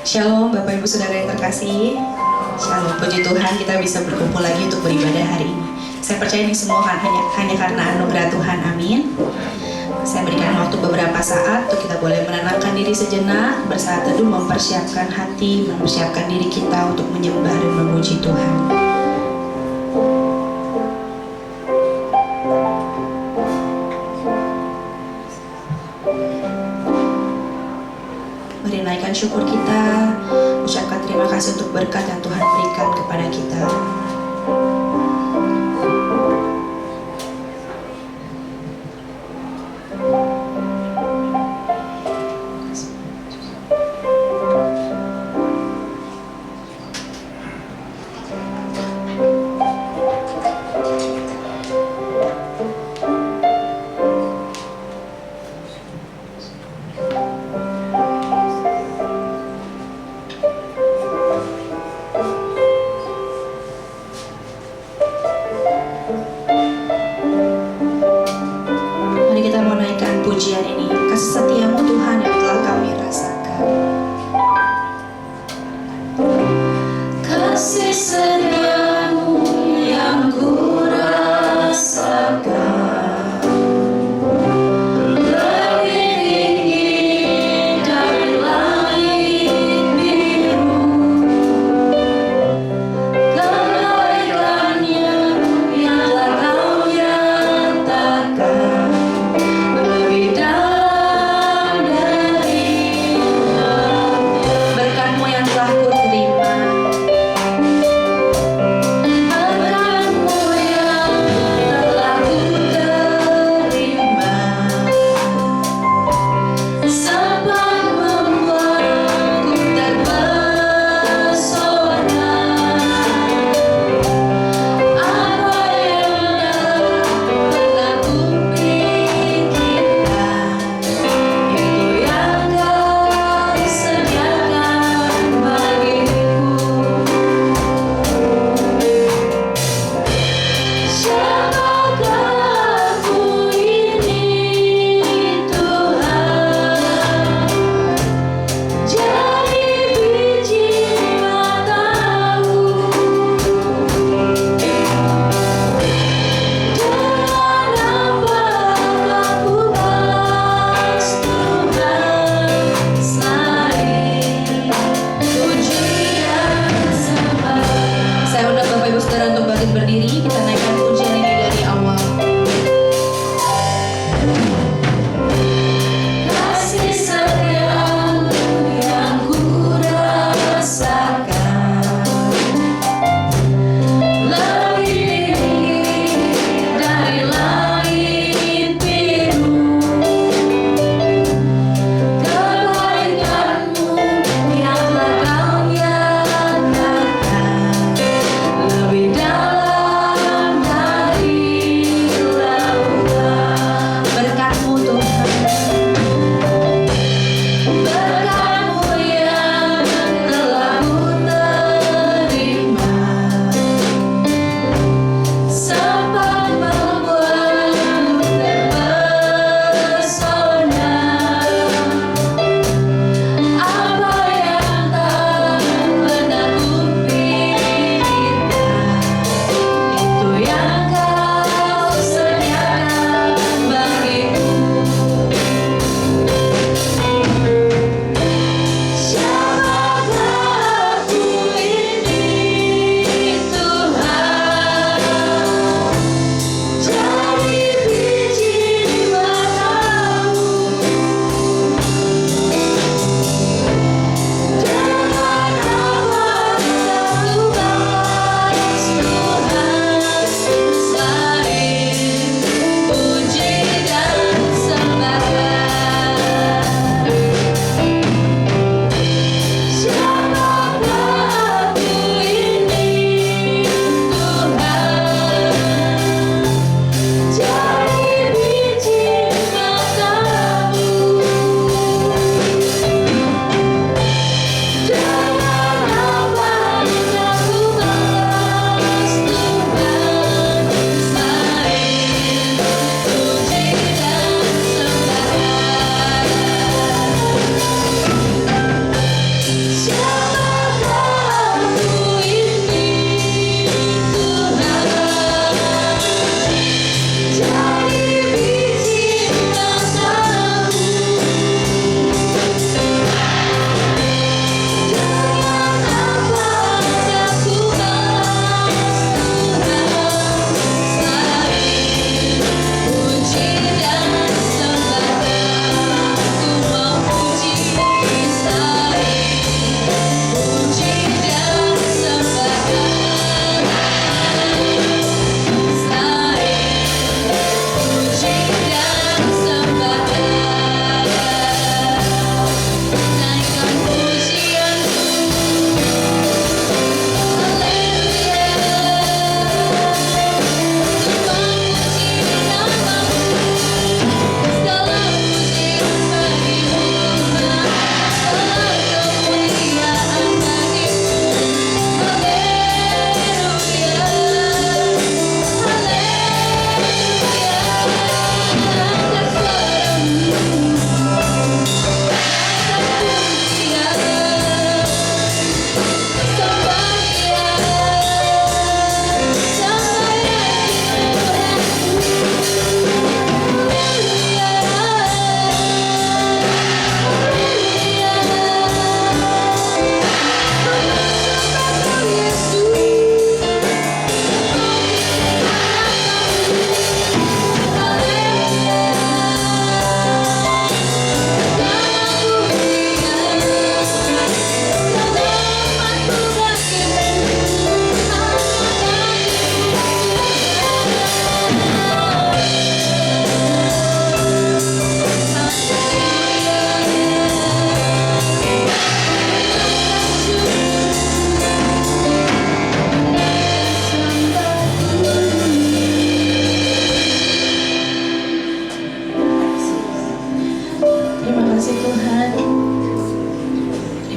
Shalom Bapak Ibu Saudara yang terkasih. Shalom, puji Tuhan kita bisa berkumpul lagi untuk beribadah hari ini. Saya percaya ini semua hanya karena anugerah Tuhan, amin. Saya berikan waktu beberapa saat untuk kita boleh menenangkan diri sejenak, bersaat teduh, mempersiapkan hati, mempersiapkan diri kita untuk menyembah dan memuji Tuhan. Mari naikkan syukur kita, ucapkan terima kasih untuk berkat yang Tuhan berikan kepada kita.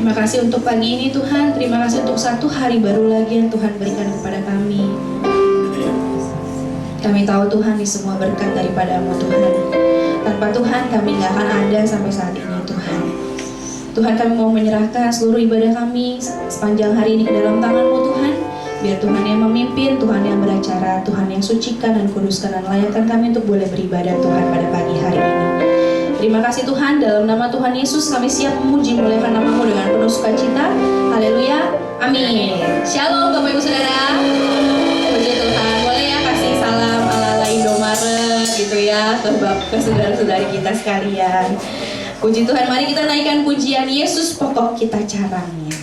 Terima kasih untuk pagi ini Tuhan. Terima kasih untuk satu hari baru lagi yang Tuhan berikan kepada kami. Kami tahu Tuhan ini semua berkat daripada-Mu Tuhan. Tanpa Tuhan kami gak akan ada sampai saat ini Tuhan. Tuhan, kami mau menyerahkan seluruh ibadah kami sepanjang hari ini ke dalam tangan-Mu Tuhan. Biar Tuhan yang memimpin, Tuhan yang beracara, Tuhan yang sucikan dan kuduskan dan layakkan kami untuk boleh beribadah Tuhan pada pagi hari ini. Terima kasih Tuhan, dalam nama Tuhan Yesus kami siap memuji muliakan nama-Mu dengan penuh sukacita. Haleluya, amin. Shalom Bapak Ibu Saudara. Puji Tuhan, boleh ya kasih salam ala-ala Indomaret gitu ya ke saudara-saudari kita sekalian. Puji Tuhan, mari kita naikkan pujian Yesus pokok kita caranya.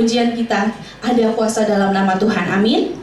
pujian kita. Ada kuasa dalam nama Tuhan. Amin.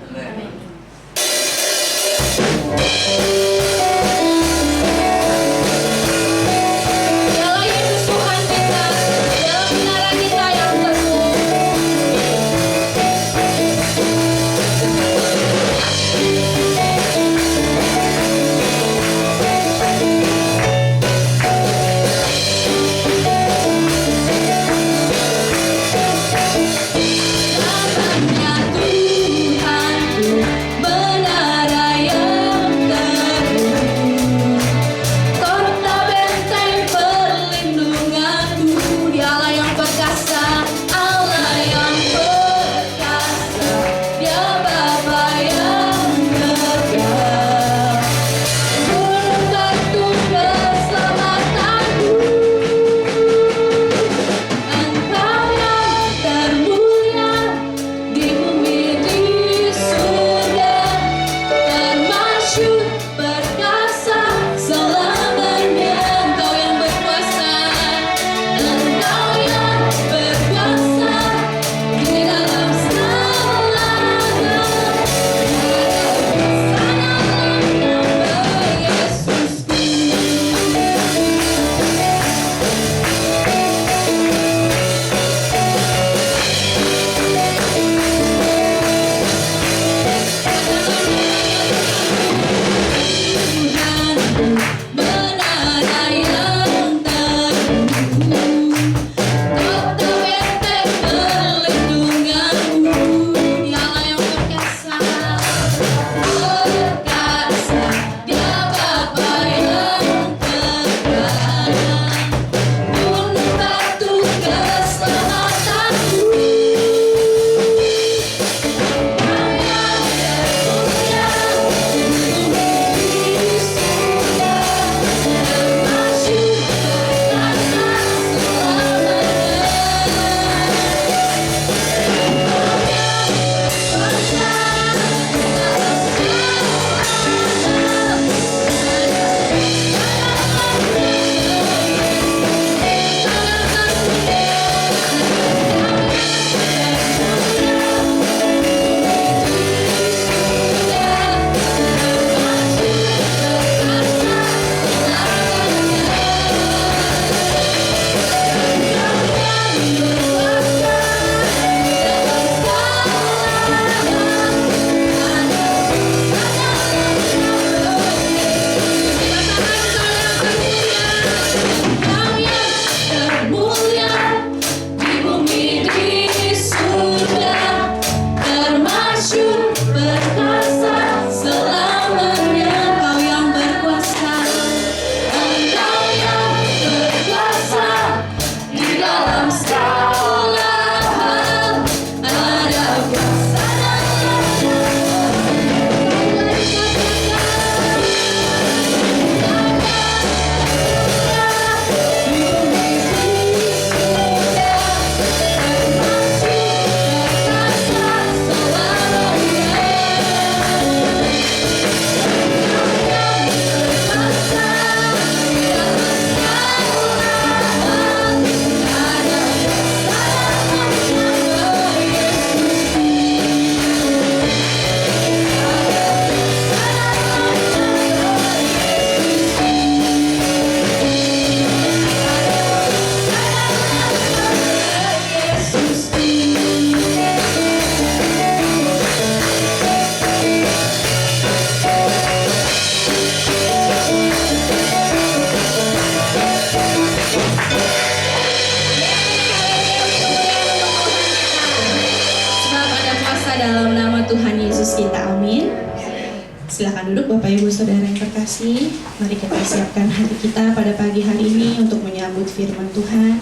Silakan duduk Bapak Ibu Saudara yang terkasih. Mari kita siapkan hati kita pada pagi hari ini untuk menyambut firman Tuhan.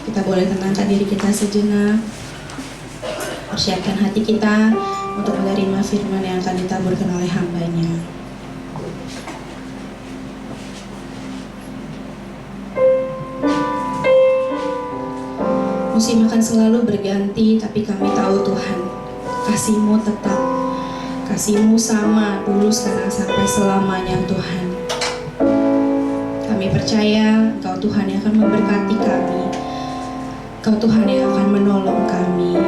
Kita boleh tenangkan diri kita sejenak. Persiapkan hati kita untuk menerima firman yang akan ditaburkan oleh hamba-Nya. Musim akan selalu berganti, tapi kami tahu Tuhan, kasih-Mu tetap. Kasih-Mu sama dulu, sekarang, sampai selamanya Tuhan. Kami percaya Engkau Tuhan yang akan memberkati kami. Kau Tuhan yang akan menolong kami.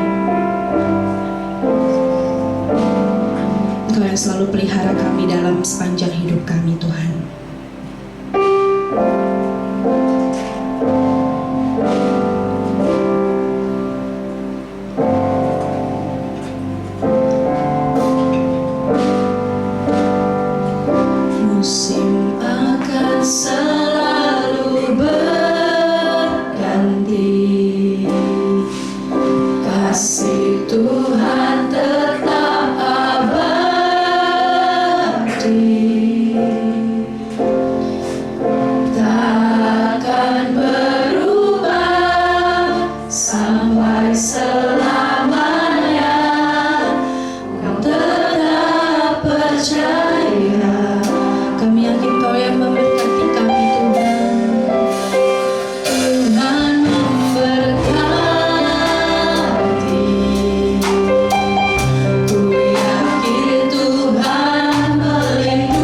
Engkau yang selalu pelihara kami dalam sepanjang hidup kami, Tuhan. Musim akan selalu berganti, kasih Tuhan tetap abadi, takkan berubah sampai selamanya. Kau tetap percaya. Kami yakin Kau yang memberkati kami, Tuhan. Tuhan memberkati. Ku yakin Tuhan melindungi.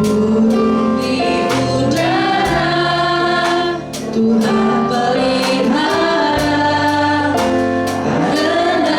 Burung di udara Tuhan pelihara, karena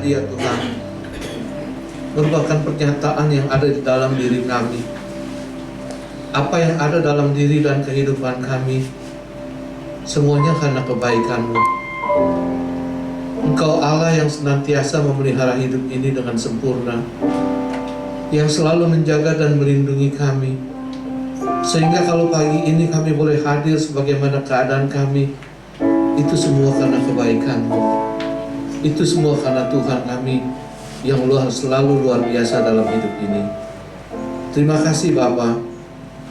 pribadi ya Tuhan, merupakan pernyataan yang ada di dalam diri kami. Apa yang ada dalam diri dan kehidupan kami, semuanya karena kebaikan-Mu. Engkau Allah yang senantiasa memelihara hidup ini dengan sempurna, yang selalu menjaga dan melindungi kami, sehingga kalau pagi ini kami boleh hadir sebagaimana keadaan kami, itu semua karena kebaikan-Mu. Itu semua karena Tuhan kami yang selalu luar biasa dalam hidup ini. Terima kasih Bapa,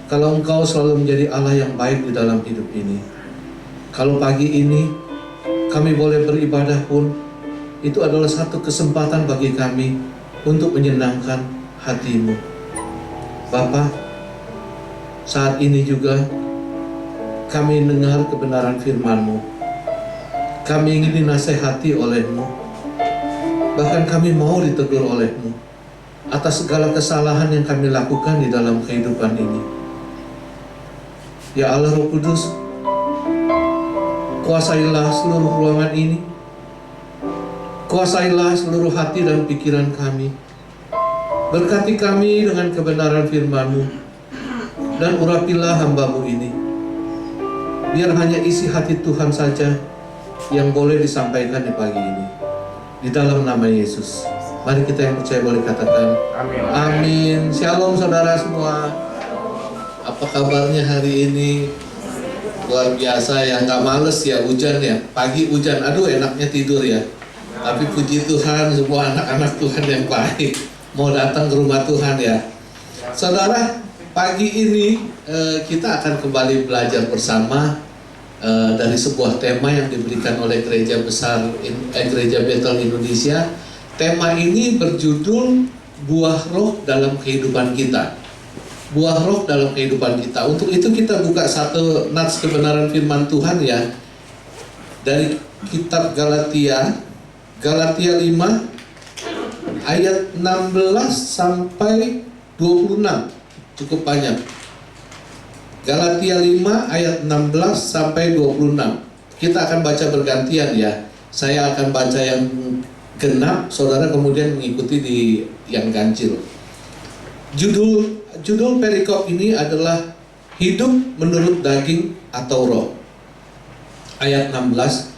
kalau Engkau selalu menjadi Allah yang baik di dalam hidup ini. Kalau pagi ini kami boleh beribadah pun, itu adalah satu kesempatan bagi kami untuk menyenangkan hati-Mu. Bapa, saat ini juga kami dengar kebenaran firman-Mu. Kami ingin dinasehati oleh-Mu. Bahkan kami mau ditegur oleh-Mu atas segala kesalahan yang kami lakukan di dalam kehidupan ini. Ya Allah Roh Kudus, kuasailah seluruh ruangan ini. Kuasailah seluruh hati dan pikiran kami. Berkati kami dengan kebenaran firman-Mu, dan urapilah hamba-Mu ini. Biar hanya isi hati Tuhan saja yang boleh disampaikan di pagi ini. Di dalam nama Yesus, mari kita yang percaya boleh katakan amin. Amin. Shalom saudara semua. Apa kabarnya hari ini? Luar biasa ya, nggak males ya, hujan ya. Pagi hujan, aduh enaknya tidur ya. Tapi puji Tuhan, semua anak-anak Tuhan yang baik mau datang ke rumah Tuhan ya. Saudara, pagi ini kita akan kembali belajar bersama dari sebuah tema yang diberikan oleh Gereja Besar Gereja Bethel Indonesia. Tema ini berjudul Buah Roh dalam Kehidupan Kita. Buah Roh dalam kehidupan kita. Untuk itu kita buka satu nats kebenaran firman Tuhan ya, dari kitab Galatia 5 ayat 16 sampai 26. Cukup banyak. Galatia 5 ayat 16 sampai 26. Kita akan baca bergantian ya. Saya akan baca yang genap, saudara kemudian mengikuti di yang ganjil. Judul perikop ini adalah hidup menurut daging atau roh. Ayat 16.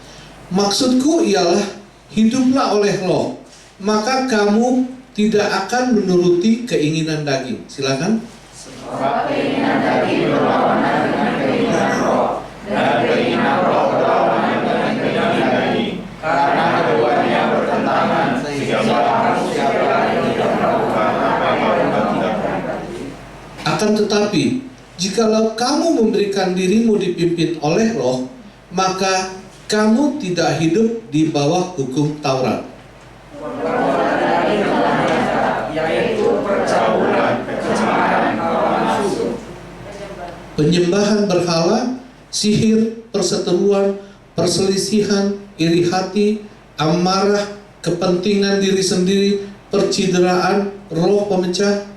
Maksudku ialah hiduplah oleh roh, maka kamu tidak akan menuruti keinginan daging. Silakan. Sebab keinginan daging berlawanan dengan keinginan roh, dan keinginan roh berlawanan dengan keinginan daging. Karena keduanya bertentangan, sehingga kamu siapa yang tidak melakukan apa yang tidak. Akan tetapi, jikalau kamu memberikan dirimu dipimpin oleh roh, maka kamu tidak hidup di bawah hukum Taurat. Yaitu percaulan, kecemaran, hawa nafsu, Penyembahan berhala, sihir, perseteruan, perselisihan, iri hati, amarah, kepentingan diri sendiri, percideraan, roh pemecah,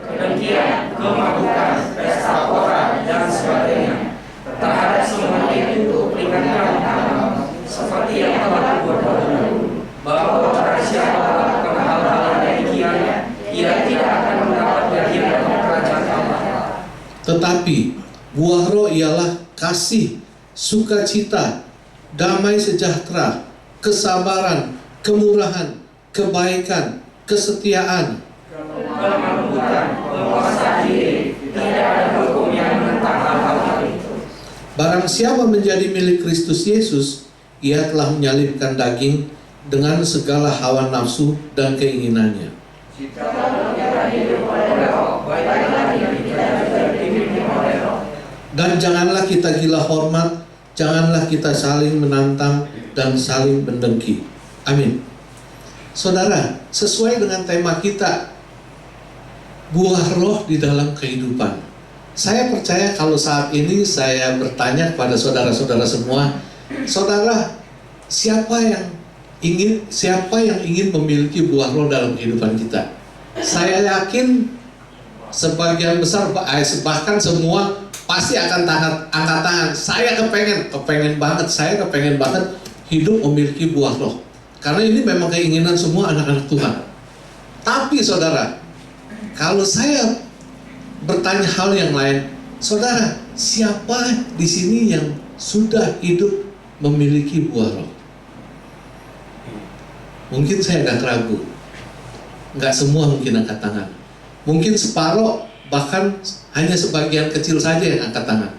kedengkian, kemabukan, pesta pora, dan sebagainya. Terhadap semua itu peringatkan kamu, seperti yang telah dibuat dahulu, bahwa barang siapa melakukan hal-hal yang demikian, ia tidak akan mendapat bagian dalam kerajaan Allah. Tetapi buah roh ialah kasih, sukacita, damai sejahtera, kesabaran, kemurahan, kebaikan, kesetiaan, kelembutan, penguasaan diri. Tidak ada hukum yang menentang hal-hal itu. Barang siapa menjadi milik Kristus Yesus, ia telah menyalibkan daging dengan segala hawa nafsu dan keinginannya. Jika kita hidup oleh roh, baiklah kita juga dipimpin oleh roh. Dan janganlah kita gila hormat, janganlah kita saling menantang dan saling mendengki. Amin. Saudara, sesuai dengan tema kita, buah roh di dalam kehidupan. Saya percaya kalau saat ini saya bertanya kepada saudara-saudara semua, saudara, siapa yang ingin memiliki buah roh dalam kehidupan kita? Saya yakin sebagian besar, bahkan semua pasti akan angkat tangan. Saya kepengen banget hidup memiliki buah roh. Karena ini memang keinginan semua anak-anak Tuhan. Tapi saudara, kalau saya bertanya hal yang lain, saudara, siapa di sini yang sudah hidup memiliki buah roh? Mungkin saya agak ragu. Nggak semua mungkin angkat tangan. Mungkin separuh, bahkan hanya sebagian kecil saja yang angkat tangan.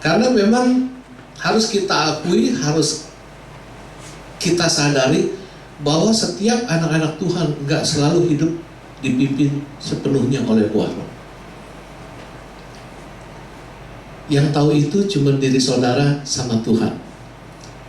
Karena memang harus kita akui, harus kita sadari bahwa setiap anak-anak Tuhan nggak selalu hidup dipimpin sepenuhnya oleh buah roh. Yang tahu itu cuma diri saudara sama Tuhan.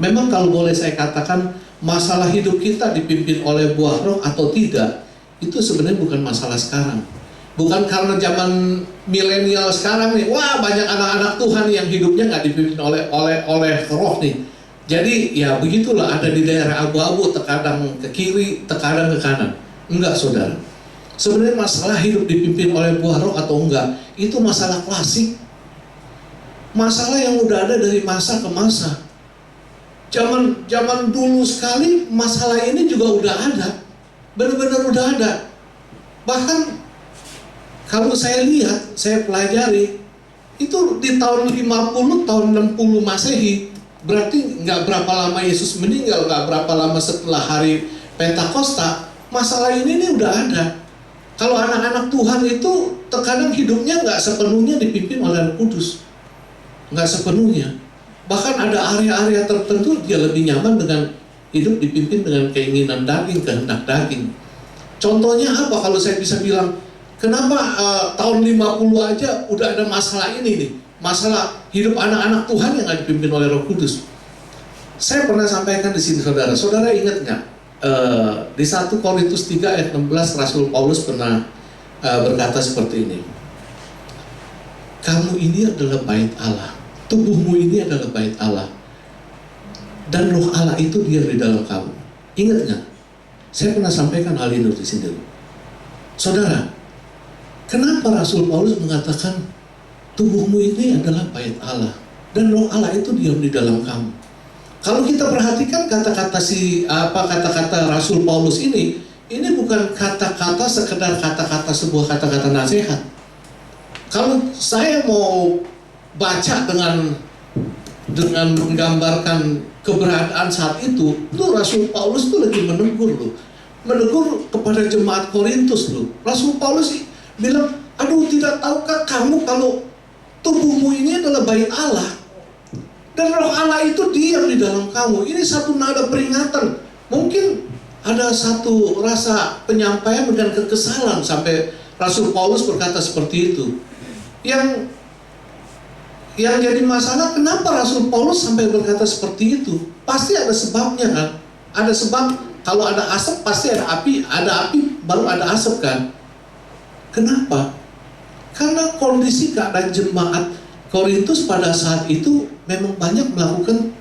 Memang kalau boleh saya katakan, masalah hidup kita dipimpin oleh buah roh atau tidak, itu sebenarnya bukan masalah sekarang. Bukan karena zaman milenial sekarang nih, wah banyak anak-anak Tuhan yang hidupnya nggak dipimpin oleh roh nih. Jadi ya begitulah, ada di daerah abu-abu, terkadang ke kiri, terkadang ke kanan. Enggak saudara. Sebenarnya masalah hidup dipimpin oleh buah roh atau enggak, itu masalah klasik. Masalah yang udah ada dari masa ke masa. Zaman dulu sekali masalah ini juga udah ada. Benar-benar udah ada. Bahkan kalau saya lihat, saya pelajari, itu di tahun 50, tahun 60 Masehi, berarti nggak berapa lama Yesus meninggal, nggak berapa lama setelah hari Pentakosta, masalah ini udah ada. Kalau anak-anak Tuhan itu terkadang hidupnya nggak sepenuhnya dipimpin oleh Roh Kudus, nggak sepenuhnya. Bahkan ada area-area tertentu dia lebih nyaman dengan hidup dipimpin dengan keinginan daging, kehendak daging. Contohnya apa kalau saya bisa bilang, kenapa tahun 50 aja udah ada masalah ini nih, masalah hidup anak-anak Tuhan yang nggak dipimpin oleh Roh Kudus. Saya pernah sampaikan di sini saudara. Saudara ingat nggak di 1 Korintus 3 ayat 16 Rasul Paulus pernah berkata seperti ini. Kamu ini adalah bait Allah, tubuhmu ini adalah bait Allah, dan Roh Allah itu diam di dalam kamu. Ingat nggak? Saya pernah sampaikan hal ini di sini. Saudara, kenapa Rasul Paulus mengatakan tubuhmu ini adalah bait Allah dan Roh Allah itu diam di dalam kamu? Kalau kita perhatikan kata-kata kata-kata Rasul Paulus ini bukan kata-kata sekedar kata-kata sebuah kata-kata nasihat. Kalau saya mau baca dengan menggambarkan keberadaan saat itu Rasul Paulus itu lagi menegur kepada jemaat Korintus loh. Rasul Paulus bilang, aduh, tidak tahukah kamu kalau tubuhmu ini adalah bait Allah dan Roh Allah itu diam di dalam kamu. Ini satu nada peringatan. Mungkin ada satu rasa penyampaian dengan kekesalan sampai Rasul Paulus berkata seperti itu. Yang jadi masalah, kenapa Rasul Paulus sampai berkata seperti itu? Pasti ada sebabnya kan? Ada sebab. Kalau ada asap pasti ada api baru ada asap kan? Kenapa? Karena kondisi keadaan jemaat Korintus pada saat itu memang banyak melakukan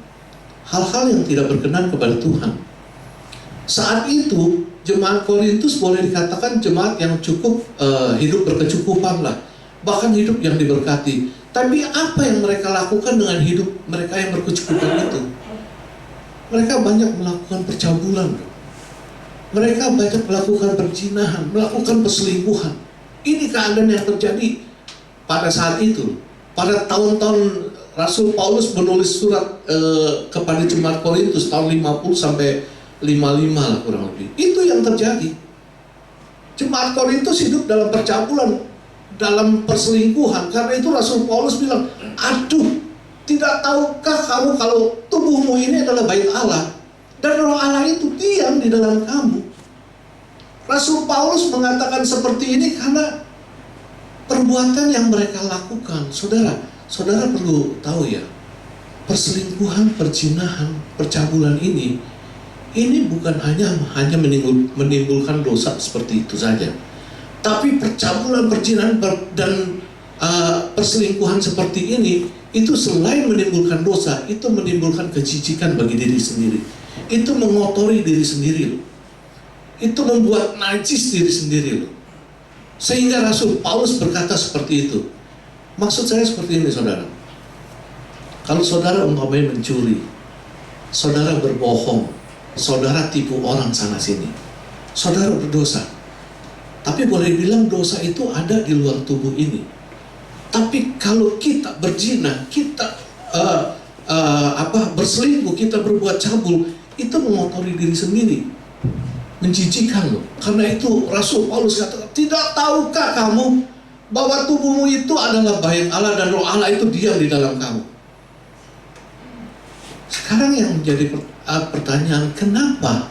hal-hal yang tidak berkenan kepada Tuhan. Saat itu jemaat Korintus boleh dikatakan jemaat yang cukup hidup berkecukupan lah, bahkan hidup yang diberkati. Tapi apa yang mereka lakukan dengan hidup mereka yang berkecukupan itu? Mereka banyak melakukan percabulan, mereka banyak melakukan perzinahan, melakukan perselingkuhan. Ini keadaan yang terjadi pada saat itu. Pada tahun-tahun Rasul Paulus menulis surat kepada jemaat Korintus tahun 50 sampai 55 lah kurang lebih. Itu yang terjadi. Jemaat Korintus hidup dalam percabulan, dalam perselingkuhan. Karena itu Rasul Paulus bilang, aduh, tidak tahukah kamu kalau tubuhmu ini adalah bait Allah dan Roh Allah itu diam di dalam kamu. Rasul Paulus mengatakan seperti ini karena perbuatan yang mereka lakukan. Saudara perlu tahu ya, perselingkuhan, perzinahan, percabulan ini bukan hanya menimbulkan dosa seperti itu saja. Tapi percabulan, perzinahan dan perselingkuhan seperti ini itu selain menimbulkan dosa, itu menimbulkan kejijikan bagi diri sendiri. Itu mengotori diri sendiri loh. Itu membuat najis diri sendiri loh. Sehingga Rasul Paulus berkata seperti itu. Maksud saya seperti ini saudara. Kalau saudara umpamanya mencuri, saudara berbohong, saudara tipu orang sana sini, saudara berdosa. Tapi boleh bilang dosa itu ada di luar tubuh ini. Tapi kalau kita berzina, kita berselingkuh, kita berbuat cabul, itu mengotori diri sendiri, menjijikan loh. Karena itu Rasul Paulus katakan, tidak tahukah kamu bahwa tubuhmu itu adalah bait Allah dan Roh Allah itu diam di dalam kamu. Sekarang yang menjadi pertanyaan, kenapa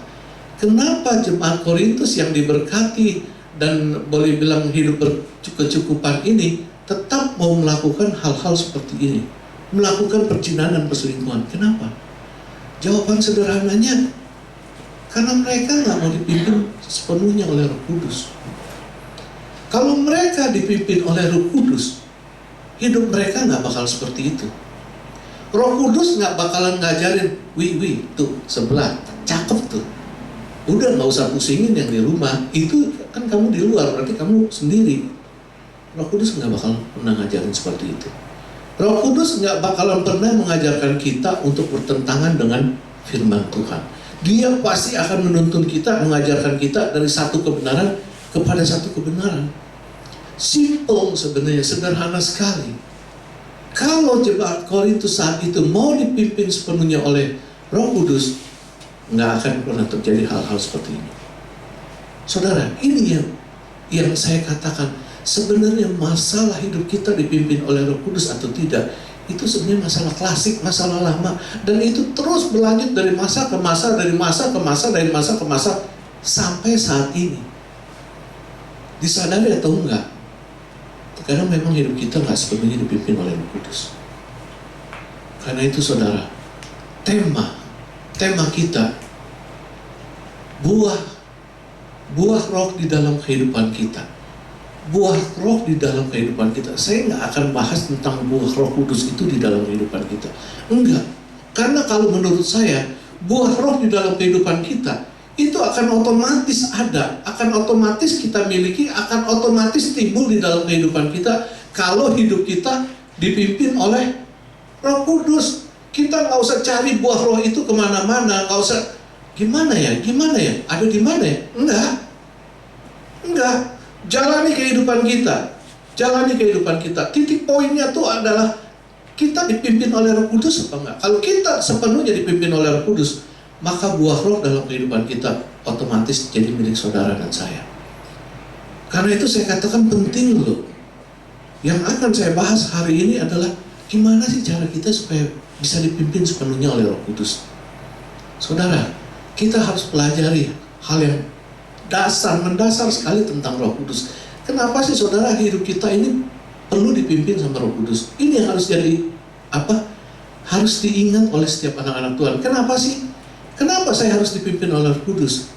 jemaat Korintus yang diberkati dan boleh bilang hidup berkecukupan ini tetap mau melakukan hal-hal seperti ini, melakukan perzinahan dan perselingkuhan? Kenapa? Jawaban sederhananya, karena mereka nggak mau dipimpin sepenuhnya oleh Roh Kudus. Kalau mereka dipimpin oleh Roh Kudus, hidup mereka nggak bakal seperti itu. Roh Kudus nggak bakalan ngajarin, wih tuh sebelah cakep tuh, udah nggak usah pusingin yang di rumah, itu kan kamu di luar, berarti kamu sendiri. Roh Kudus nggak bakal pernah ngajarin seperti itu. Roh Kudus nggak bakalan pernah mengajarkan kita untuk bertentangan dengan firman Tuhan. Dia pasti akan menuntun kita, mengajarkan kita dari satu kebenaran kepada satu kebenaran. Simple sebenarnya, sederhana sekali. Kalau jemaat Korintus saat itu mau dipimpin sepenuhnya oleh Roh Kudus, nggak akan pernah terjadi hal-hal seperti ini. Saudara, ini yang saya katakan, sebenarnya masalah hidup kita dipimpin oleh Roh Kudus atau tidak, itu sebenarnya masalah klasik, masalah lama, dan itu terus berlanjut dari masa ke masa, dari masa ke masa, dari masa ke masa, sampai saat ini. Disadari atau enggak? Karena memang hidup kita nggak sepenuhnya dipimpin oleh Roh Kudus. Karena itu saudara, tema kita, buah roh di dalam kehidupan kita. Buah roh di dalam kehidupan kita. Saya nggak akan bahas tentang buah Roh Kudus itu di dalam kehidupan kita. Enggak. Karena kalau menurut saya, buah roh di dalam kehidupan kita itu akan otomatis ada, akan otomatis kita miliki, akan otomatis timbul di dalam kehidupan kita kalau hidup kita dipimpin oleh Roh Kudus. Kita nggak usah cari buah roh itu kemana-mana, nggak usah gimana ya, ada di mana ya? Enggak. Jalani kehidupan kita. Titik poinnya tuh adalah kita dipimpin oleh Roh Kudus apa enggak? Kalau kita sepenuhnya dipimpin oleh Roh Kudus, maka buah roh dalam kehidupan kita otomatis jadi milik saudara dan saya. Karena itu saya katakan penting loh. Yang akan saya bahas hari ini adalah gimana sih cara kita supaya bisa dipimpin sepenuhnya oleh Roh Kudus. Saudara, kita harus pelajari hal yang mendasar sekali tentang Roh Kudus. Kenapa sih saudara hidup kita ini perlu dipimpin sama Roh Kudus? Ini yang harus jadi harus diingat oleh setiap anak-anak Tuhan. Kenapa sih? Kenapa saya harus dipimpin oleh Roh Kudus?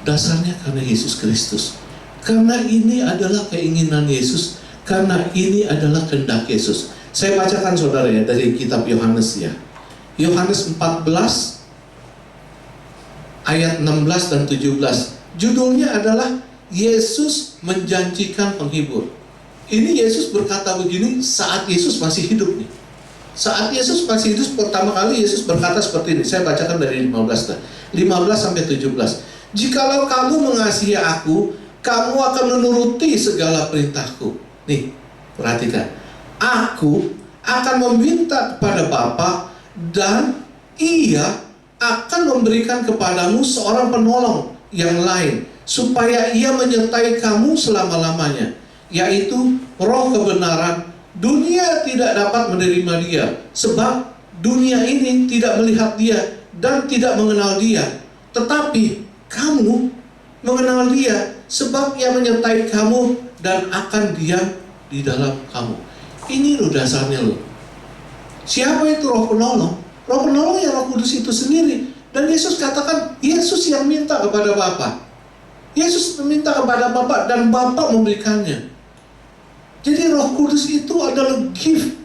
Dasarnya karena Yesus Kristus. Karena ini adalah keinginan Yesus. Karena ini adalah kehendak Yesus. Saya bacakan saudara ya dari kitab Yohanes ya. Yohanes 14 ayat 16 dan 17. Judulnya adalah Yesus menjanjikan penghibur. Ini Yesus berkata begini saat Yesus masih hidup nih. Saat Yesus masih hidup pertama kali Yesus berkata seperti ini. Saya bacakan dari 15 sampai 17. Jikalau kamu mengasihi aku, kamu akan menuruti segala perintahku. Nih, perhatikan. Aku akan meminta kepada Bapa dan Ia akan memberikan kepadamu seorang penolong yang lain, supaya Ia menyertai kamu selama-lamanya, yaitu Roh kebenaran. Dunia tidak dapat menerima Dia, sebab dunia ini tidak melihat Dia dan tidak mengenal Dia. Tetapi kamu mengenal Dia, sebab Ia menyertai kamu dan akan diam di dalam kamu. Ini loh dasarnya loh. Siapa itu Roh penolong? Roh penolong yang Roh Kudus itu sendiri. Dan Yesus katakan, Yesus yang minta kepada Bapa. Yesus meminta kepada Bapa dan Bapa memberikannya. Jadi Roh Kudus itu adalah gift.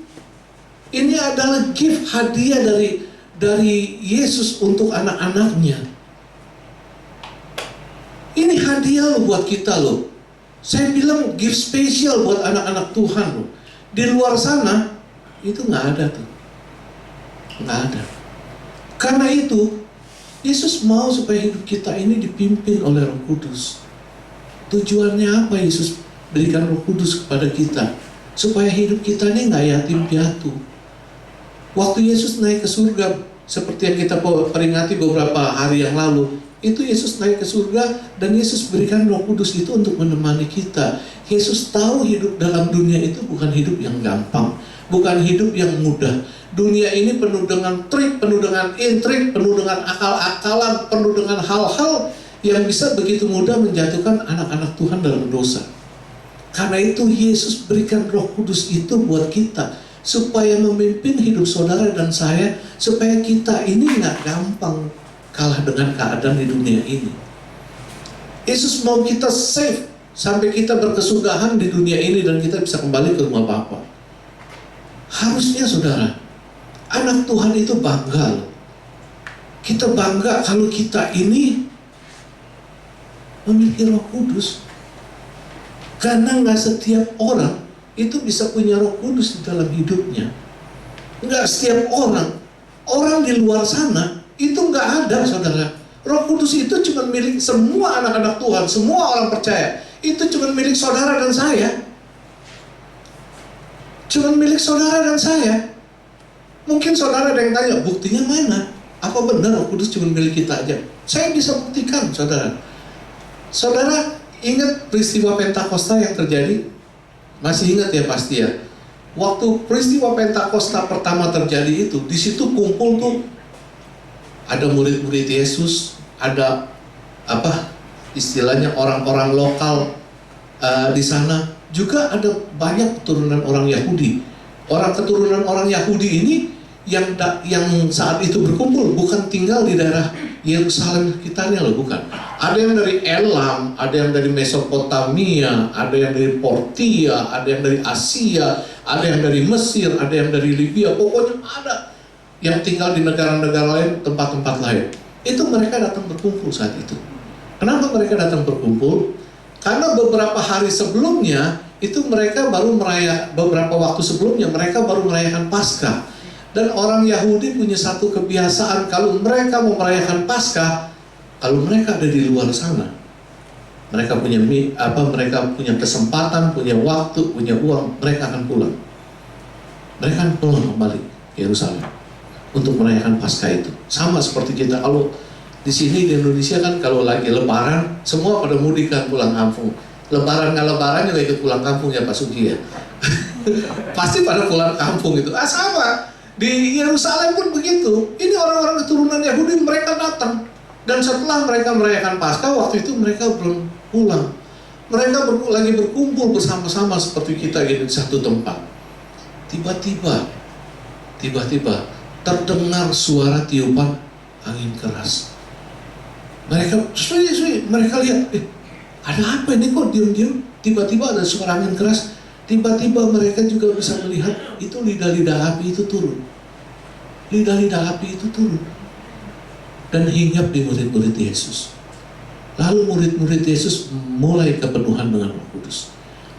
Ini adalah gift, hadiah dari Yesus untuk anak-anaknya. Ini hadiah loh buat kita loh. Saya bilang gift spesial buat anak-anak Tuhan loh. Di luar sana itu nggak ada tuh, nggak ada. Karena itu Yesus mau supaya hidup kita ini dipimpin oleh Roh Kudus. Tujuannya apa Yesus berikan Roh Kudus kepada kita? Supaya hidup kita ini nggak yatim piatu. Waktu Yesus naik ke surga, seperti yang kita peringati beberapa hari yang lalu, itu Yesus naik ke surga dan Yesus berikan Roh Kudus itu untuk menemani kita. Yesus tahu hidup dalam dunia itu bukan hidup yang gampang, bukan hidup yang mudah. Dunia ini penuh dengan trik, penuh dengan intrik, penuh dengan akal-akalan, penuh dengan hal-hal yang bisa begitu mudah menjatuhkan anak-anak Tuhan dalam dosa. Karena itu Yesus berikan Roh Kudus itu buat kita, supaya memimpin hidup saudara dan saya, supaya kita ini nggak gampang kalah dengan keadaan di dunia ini. Yesus mau kita save sampai kita berkesudahan di dunia ini dan kita bisa kembali ke rumah Bapa. Harusnya saudara, anak Tuhan itu bangga. Kita bangga kalau kita ini memiliki Roh Kudus. Karena nggak setiap orang itu bisa punya Roh Kudus di dalam hidupnya. Nggak setiap orang di luar sana itu nggak ada, saudara. Roh Kudus itu cuma milik semua anak-anak Tuhan, semua orang percaya. Itu cuma milik saudara dan saya. Cuma milik saudara dan saya. Mungkin saudara ada yang tanya, buktinya mana? Apa benar Roh Kudus cuma milik kita aja? Saya bisa buktikan, saudara. Saudara ingat peristiwa Pentakosta yang terjadi? Masih ingat ya pasti ya. Waktu peristiwa Pentakosta pertama terjadi itu, di situ kumpul tuh ada murid-murid Yesus, ada istilahnya orang-orang lokal di sana. Juga ada banyak keturunan orang Yahudi. Keturunan orang Yahudi ini yang saat itu berkumpul bukan tinggal di daerah Yerusalem sekitarnya loh, bukan. Ada yang dari Elam, ada yang dari Mesopotamia, ada yang dari Portia, ada yang dari Asia, ada yang dari Mesir, ada yang dari Libya. Pokoknya ada yang tinggal di negara-negara lain, tempat-tempat lain. Itu mereka datang berkumpul saat itu. Kenapa mereka datang berkumpul? Karena beberapa hari sebelumnya itu mereka beberapa waktu sebelumnya mereka baru merayakan Paskah. Dan orang Yahudi punya satu kebiasaan, kalau mereka mau merayakan Paskah, kalau mereka ada di luar sana, mereka punya kesempatan, punya waktu, punya uang, mereka akan pulang. Mereka akan pulang kembali ke Yerusalem untuk merayakan Paskah itu. Sama seperti kita kalau di sini di Indonesia kan kalau lagi Lebaran, semua pada mudik kan pulang kampung. Lebaran nggak Lebaran juga ikut pulang kampung ya Pak Sugi ya. Pasti pada pulang kampung gitu. Sama. Di Yerusalem pun begitu. Ini orang-orang keturunan Yahudi, mereka datang. Dan setelah mereka merayakan Paskah, waktu itu mereka belum pulang. Mereka lagi berkumpul bersama-sama seperti kita di satu tempat. Tiba-tiba terdengar suara tiupan angin keras. Mereka lihat, ada apa ini kok diam-diam? Tiba-tiba ada suara angin keras. Tiba-tiba mereka juga bisa melihat itu lidah-lidah api itu turun. Lidah-lidah api itu turun. Dan hinggap di murid-murid Yesus. Lalu murid-murid Yesus mulai kepenuhan dengan Roh Kudus.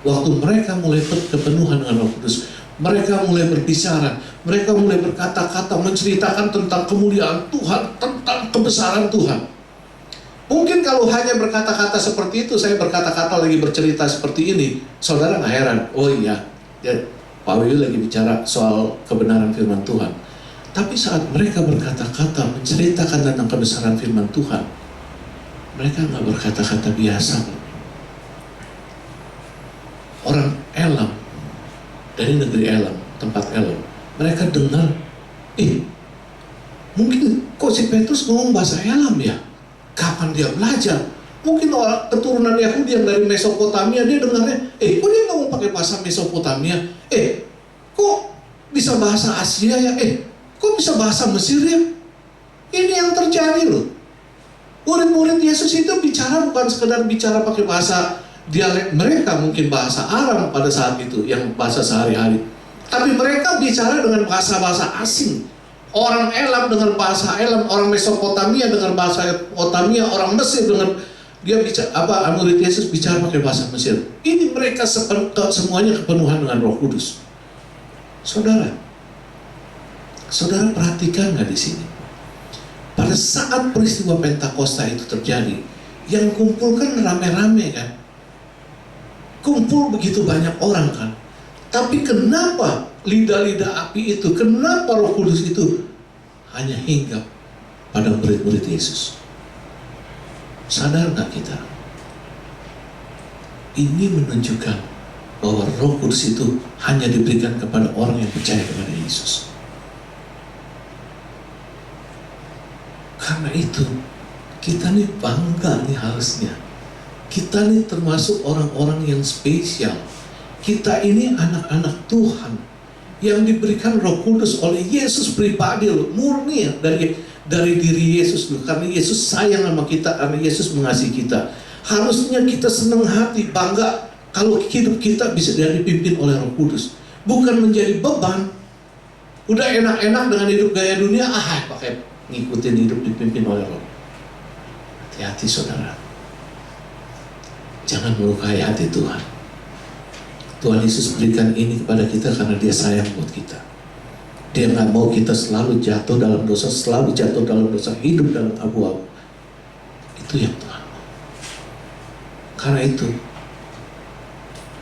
Waktu mereka mulai kepenuhan dengan Roh Kudus, mereka mulai berbicara, mereka mulai berkata-kata, menceritakan tentang kemuliaan Tuhan, tentang kebesaran Tuhan. Mungkin kalau hanya berkata-kata seperti itu, saya berkata-kata lagi bercerita seperti ini, saudara nggak heran, oh iya, ya, Pak Wiyu lagi bicara soal kebenaran firman Tuhan. Tapi saat mereka berkata-kata, menceritakan tentang kebesaran firman Tuhan, mereka nggak berkata-kata biasa. Orang Elam, dari negeri Elam, tempat Elam, mereka dengar, mungkin kok si Petrus ngomong bahasa Elam ya? Kapan dia belajar? Mungkin orang keturunan Yahudi yang dari Mesopotamia, dia dengarnya, kok dia ngomong pakai bahasa Mesopotamia? Kok bisa bahasa Asia ya? Kok bisa bahasa Mesir ya? Ini yang terjadi loh. Murid-murid Yesus itu bicara bukan sekedar bicara pakai bahasa dialek mereka, mungkin bahasa Aram pada saat itu, yang bahasa sehari-hari. Tapi mereka bicara dengan bahasa-bahasa asing. Orang Elam dengan bahasa Elam, orang Mesopotamia dengan bahasa Mesopotamia, orang Mesir dengan dia bicara murid Yesus bicara pakai bahasa Mesir. Ini mereka semuanya kepenuhan dengan Roh Kudus. Saudara perhatikan nggak di sini? Pada pada saat peristiwa Pentakosta itu terjadi, yang kumpul kan rame-rame kan, kumpul begitu banyak orang kan. Tapi kenapa lidah-lidah api itu, kenapa Roh Kudus itu hanya hinggap pada murid-murid Yesus? Sadar nggak kita? Ini menunjukkan bahwa Roh Kudus itu hanya diberikan kepada orang yang percaya kepada Yesus. Karena itu, kita nih bangga nih harusnya. Kita nih termasuk orang-orang yang spesial. Kita ini anak-anak Tuhan yang diberikan Roh Kudus oleh Yesus pribadi loh, murni ya, dari diri Yesus loh. Karena Yesus sayang sama kita, karena Yesus mengasihi kita. Harusnya kita senang hati, bangga kalau hidup kita bisa dipimpin oleh Roh Kudus, bukan menjadi beban. Udah enak-enak dengan hidup gaya dunia, pakai ngikutin hidup dipimpin oleh Roh. Hati-hati saudara, jangan melukai hati Tuhan. Tuhan Yesus berikan ini kepada kita karena Dia sayang buat kita. Dia nggak mau kita selalu jatuh dalam dosa, hidup dalam abu-abu. Itu yang Tuhan mau. Karena itu,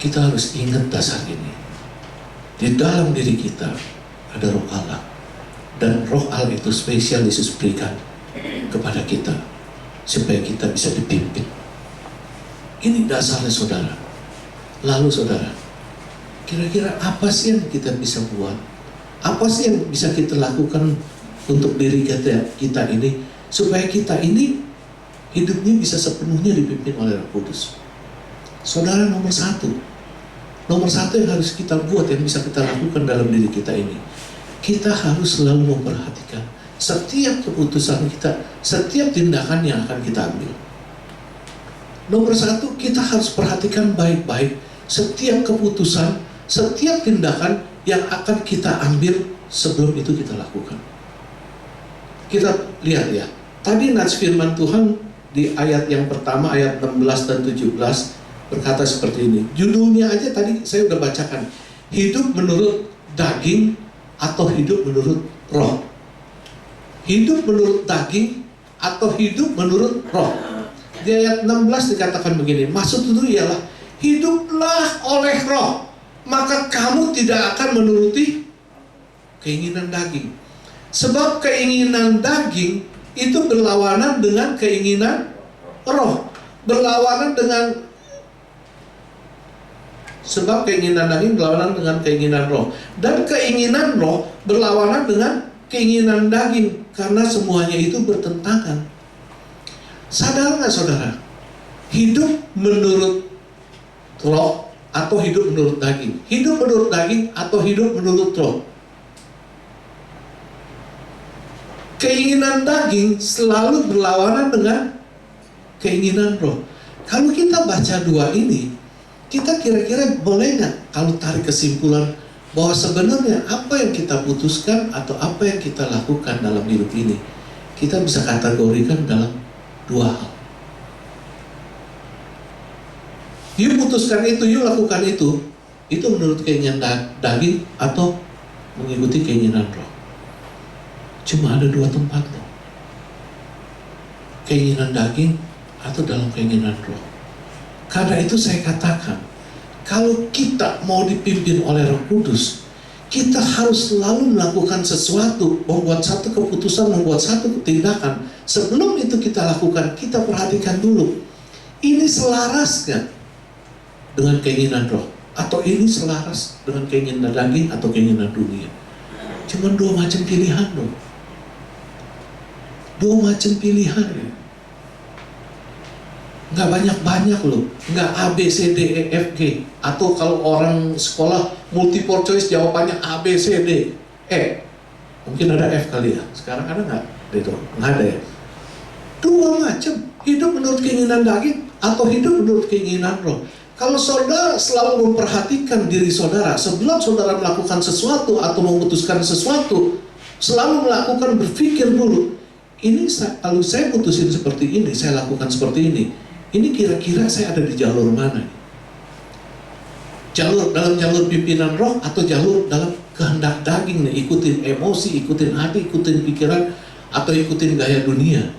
kita harus ingat dasar ini. Di dalam diri kita ada Roh Allah. Dan Roh Allah itu spesial Yesus berikan kepada kita supaya kita bisa dipimpin. Ini dasarnya saudara. Lalu saudara, kira-kira apa sih yang kita bisa buat? Apa sih yang bisa kita lakukan untuk diri kita ini supaya kita ini hidupnya bisa sepenuhnya dipimpin oleh Roh Kudus? Saudara, nomor satu yang harus kita buat, yang bisa kita lakukan dalam diri kita ini, kita harus selalu memperhatikan setiap keputusan kita, setiap tindakan yang akan kita ambil. Nomor satu, kita harus perhatikan baik-baik setiap keputusan, setiap tindakan yang akan kita ambil sebelum itu kita lakukan. Kita lihat ya, tadi nats firman Tuhan di ayat yang pertama, ayat 16 dan 17 berkata seperti ini. Judulnya aja tadi saya udah bacakan, hidup menurut daging atau hidup menurut roh. Hidup menurut daging atau hidup menurut roh. Di ayat 16 dikatakan begini, maksud itu ialah hiduplah oleh roh, maka kamu tidak akan menuruti keinginan daging. Sebab keinginan daging itu berlawanan dengan keinginan roh. Berlawanan dengan sebab keinginan daging berlawanan dengan keinginan roh, dan keinginan roh berlawanan dengan keinginan daging, karena semuanya itu bertentangan. Sadar nggak saudara? Hidup menurut roh atau hidup menurut daging? Hidup menurut daging atau hidup menurut roh? Keinginan daging selalu berlawanan dengan keinginan roh. Kalau kita baca dua ini, kita kira-kira boleh nggak kalau tarik kesimpulan bahwa sebenarnya apa yang kita putuskan atau apa yang kita lakukan dalam hidup ini, kita bisa kategorikan dalam dua hal. You putuskan itu, you lakukan itu menurut keinginan daging atau mengikuti keinginan roh. Cuma ada dua tempat loh, keinginan daging atau dalam keinginan roh. Karena itu saya katakan, kalau kita mau dipimpin oleh Roh Kudus, kita harus selalu melakukan sesuatu, membuat satu keputusan, membuat satu tindakan. Sebelum itu kita lakukan, kita perhatikan dulu, ini selaras gak dengan keinginan roh? Atau ini selaras dengan keinginan daging atau keinginan dunia? Cuma dua macam pilihan loh. Dua macam pilihan ya. Nggak banyak-banyak loh, nggak A, B, C, D, E, F, G. Atau kalau orang sekolah multiple choice jawabannya A, B, C, D, E. Mungkin ada F kali ya, sekarang ada nggak? Nggak ada ya. Dua macam, hidup menurut keinginan daging atau hidup menurut keinginan roh. Kalau saudara selalu memperhatikan diri saudara, sebelum saudara melakukan sesuatu atau memutuskan sesuatu, selalu melakukan berpikir dulu, ini kalau saya putusin seperti ini, saya lakukan seperti ini kira-kira saya ada di jalur mana? Dalam jalur pimpinan roh atau jalur dalam kehendak daging nih, ikutin emosi, ikutin hati, ikutin pikiran, atau ikutin gaya dunia.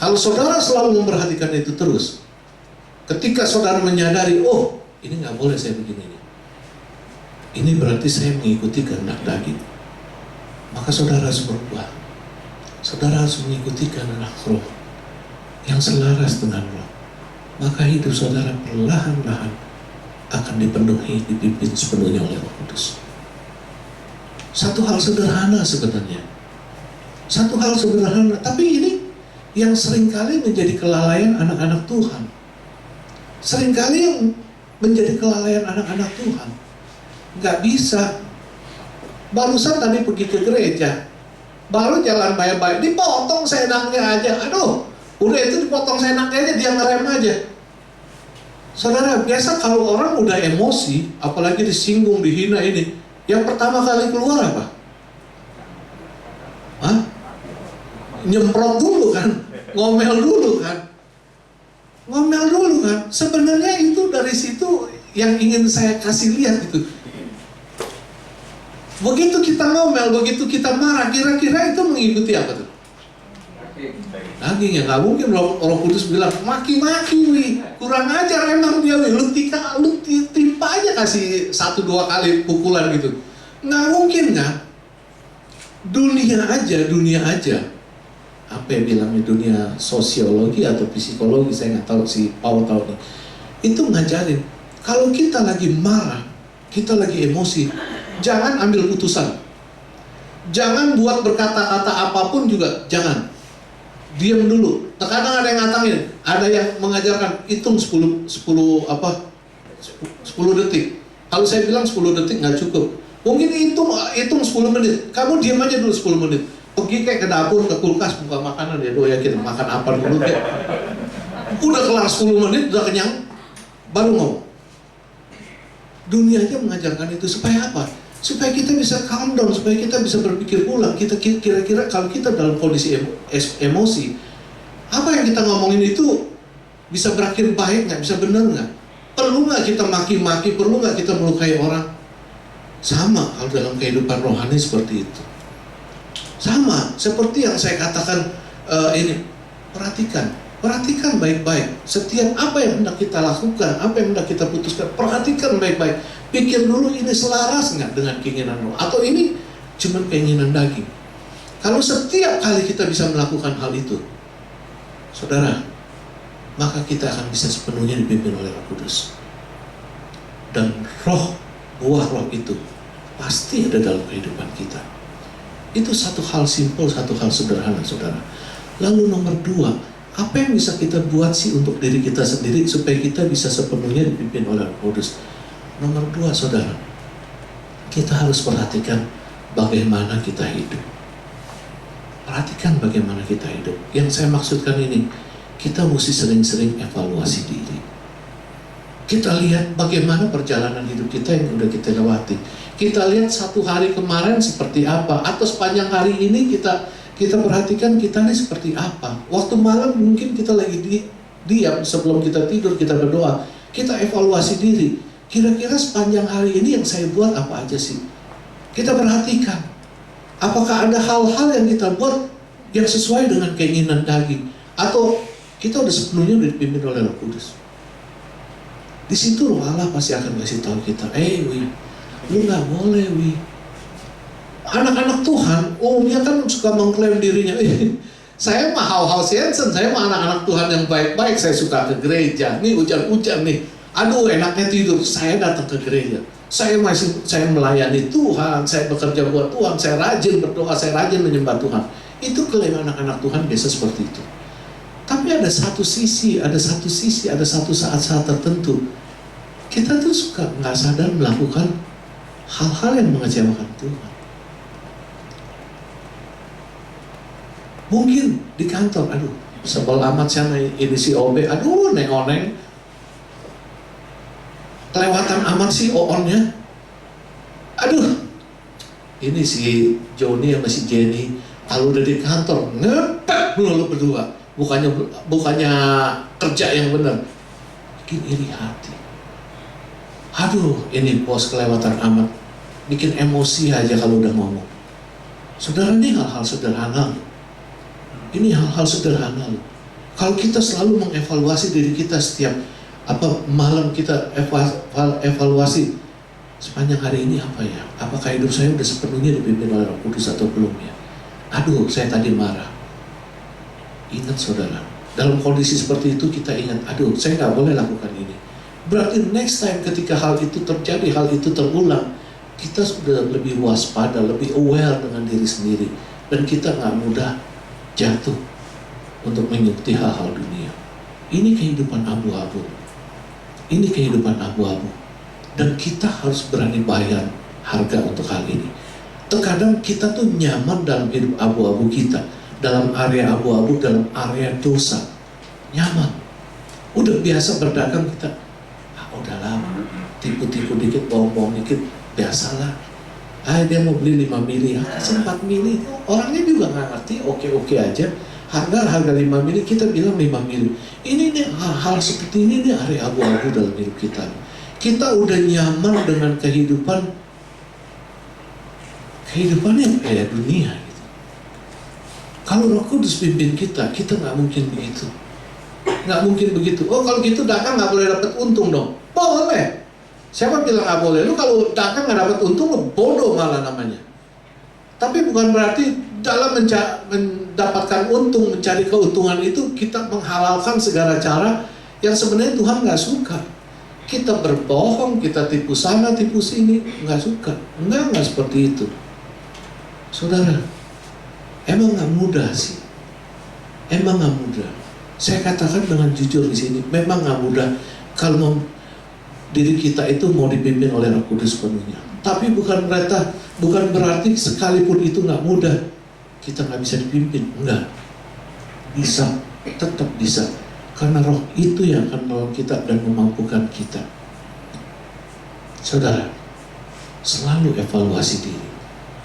Kalau saudara selalu memperhatikan itu terus, ketika saudara menyadari, oh ini nggak boleh saya begini, ini berarti saya mengikuti kehendak daging, maka saudara harus berubah. Saudara harus mengikuti kehendak roh yang selaras dengan roh. Maka hidup saudara perlahan-lahan akan dipenuhi, dipimpin sepenuhnya oleh Roh Kudus. Satu hal sederhana sebenarnya. Satu hal sederhana, tapi ini yang seringkali menjadi kelalaian anak-anak Tuhan. Seringkali yang menjadi kelalaian anak-anak Tuhan. Nggak bisa. Barusan tadi pergi ke gereja, baru jalan baik-baik, dipotong seenaknya aja. Aduh, udah itu dipotong seenaknya aja, dia ngerem aja. Saudara, biasa kalau orang udah emosi, apalagi disinggung, dihina ini, yang pertama kali keluar apa? Hah? Nyemprot dulu kan? Ngomel dulu kan? Ngomel dulu kan? Sebenarnya itu dari situ yang ingin saya kasih lihat itu. Begitu kita ngomel, begitu kita marah, kira-kira itu mengikuti apa tuh? Daging. Ya nggak mungkin Roh Kudus bilang maki-maki wi, kurang ajar emang dia wi, lu timpa aja kasih 1-2 kali pukulan gitu. Nggak mungkin nggak? Dunia aja. Apa yang bilangnya dunia sosiologi atau psikologi, saya nggak tahu, si Paul tahu nih. Itu ngajarin kalau kita lagi marah, kita lagi emosi, jangan ambil putusan. Jangan buat berkata-kata apapun juga, jangan. Diam dulu. Terkadang ada yang ngatangin, ada yang mengajarkan hitung 10 detik. Kalau saya bilang 10 detik nggak cukup. Mungkin hitung 10 menit. Kamu diam aja dulu 10 menit. Pergi kayak ke dapur, ke kulkas, buka makanan ya, doya kita makan apa dulu kayak. Udah kelar 10 menit, udah kenyang, baru ngomong. Dunia aja mengajarkan itu supaya apa? Supaya kita bisa calm down, supaya kita bisa berpikir ulang. Kita kira-kira kalau kita dalam kondisi emosi, apa yang kita ngomongin itu bisa berakhir baik nggak, bisa benar nggak? Perlu nggak kita maki-maki, perlu nggak kita melukai orang? Sama kalau dalam kehidupan rohani seperti itu. Sama seperti yang saya katakan ini, perhatikan baik-baik. Setiap apa yang hendak kita lakukan, apa yang hendak kita putuskan, perhatikan baik-baik. Pikir dulu ini selaras nggak dengan keinginan roh, atau ini cuma keinginan daging. Kalau setiap kali kita bisa melakukan hal itu, saudara, maka kita akan bisa sepenuhnya dipimpin oleh Roh Kudus. Dan buah roh itu pasti ada dalam kehidupan kita. Itu satu hal simpel, satu hal sederhana, saudara. Lalu nomor 2, apa yang bisa kita buat sih untuk diri kita sendiri supaya kita bisa sepenuhnya dipimpin oleh Roh Kudus? Nomor 2, saudara, kita harus perhatikan bagaimana kita hidup. Perhatikan bagaimana kita hidup. Yang saya maksudkan ini, kita mesti sering-sering evaluasi diri. Kita lihat bagaimana perjalanan hidup kita yang udah kita lewati. Kita lihat satu hari kemarin seperti apa, atau sepanjang hari ini kita perhatikan kita ini seperti apa. Waktu malam mungkin kita lagi diam, sebelum kita tidur kita berdoa, kita evaluasi diri. Kira-kira sepanjang hari ini yang saya buat apa aja sih? Kita perhatikan. Apakah ada hal-hal yang kita buat yang sesuai dengan keinginan daging? Atau kita udah sepenuhnya dipimpin oleh Roh Kudus? Di situ Roh Allah pasti akan kasih tahu kita, wi, lu nggak boleh, wi. Anak-anak Tuhan, umumnya kan suka mengklaim dirinya, saya mah hal-hal Siensen, saya mah anak-anak Tuhan yang baik-baik, saya suka ke gereja, nih hujan-hujan nih. Aduh enaknya tidur, saya datang ke gereja. Saya melayani Tuhan, saya bekerja buat Tuhan, saya rajin berdoa, saya rajin menyembah Tuhan. Itu klaim anak-anak Tuhan biasa seperti itu. Tapi ada satu sisi, ada satu saat-saat tertentu, kita tuh suka nggak sadar melakukan hal-hal yang mengecewakan Tuhan. Mungkin di kantor, aduh sebel amat sana ini si OB, aduh neng-oneng. Kelewatan amat sih OON-nya. Aduh, ini si Joni sama si Jenny kalau udah di kantor ngepet mulu berdua. Bukannya kerja yang benar, bikin iri hati. Aduh, ini bos kelewatan amat, bikin emosi aja kalau udah ngomong. Saudara, ini hal-hal sederhana. Ini hal-hal sederhana loh. Kalau kita selalu mengevaluasi diri kita setiap malam, kita evaluasi sepanjang hari ini apa ya? Apakah hidup saya sudah sepenuhnya dipimpin oleh Roh Kudus atau belum ya? Aduh, saya tadi marah. Ingat saudara, dalam kondisi seperti itu kita ingat, aduh saya nggak boleh lakukan ini. Berarti next time ketika hal itu terjadi, hal itu terulang, kita sudah lebih waspada, lebih aware dengan diri sendiri. Dan kita nggak mudah jatuh untuk mengikuti hal-hal dunia. Ini kehidupan abu-abu. Ini kehidupan abu-abu. Dan kita harus berani bayar harga untuk hal ini. Terkadang kita tuh nyaman dalam hidup abu-abu kita, dalam area abu-abu, dalam area dosa. Nyaman. Udah biasa berdagang kita, udahlah, tipu-tipu dikit, bohong-bohong dikit, biasalah. Dia mau beli 5 mili, kasih 4 mili. Orangnya juga nggak ngerti, oke-oke aja. Harga 5 mili, kita bilang 5 mili. Ini nih hal seperti ini nih area abu-abu dalam hidup kita. Kita udah nyaman dengan kehidupan yang kayak dunia gitu. Kalau Roh Kudus pimpin kita nggak mungkin begitu. Nggak mungkin begitu. Oh kalau gitu dagang nggak boleh dapat untung dong. Boleh. Siapa bilang nggak boleh? Lu kalau dagang nggak dapat untung, lu bodoh malah namanya. Tapi bukan berarti dalam mendapatkan untung, mencari keuntungan itu kita menghalalkan segala cara yang sebenarnya Tuhan nggak suka. Kita berbohong, kita tipu sana, tipu sini, nggak suka. Nggak seperti itu. Saudara, emang nggak mudah sih. Emang nggak mudah. Saya katakan dengan jujur di sini, memang nggak mudah kalau diri kita itu mau dipimpin oleh Roh Kudus penuhnya. Tapi bukan berarti sekalipun itu nggak mudah, kita nggak bisa dipimpin. Enggak. Bisa, tetap bisa. Karena Roh itu yang akan menolong kita dan memampukan kita. Saudara, selalu evaluasi diri.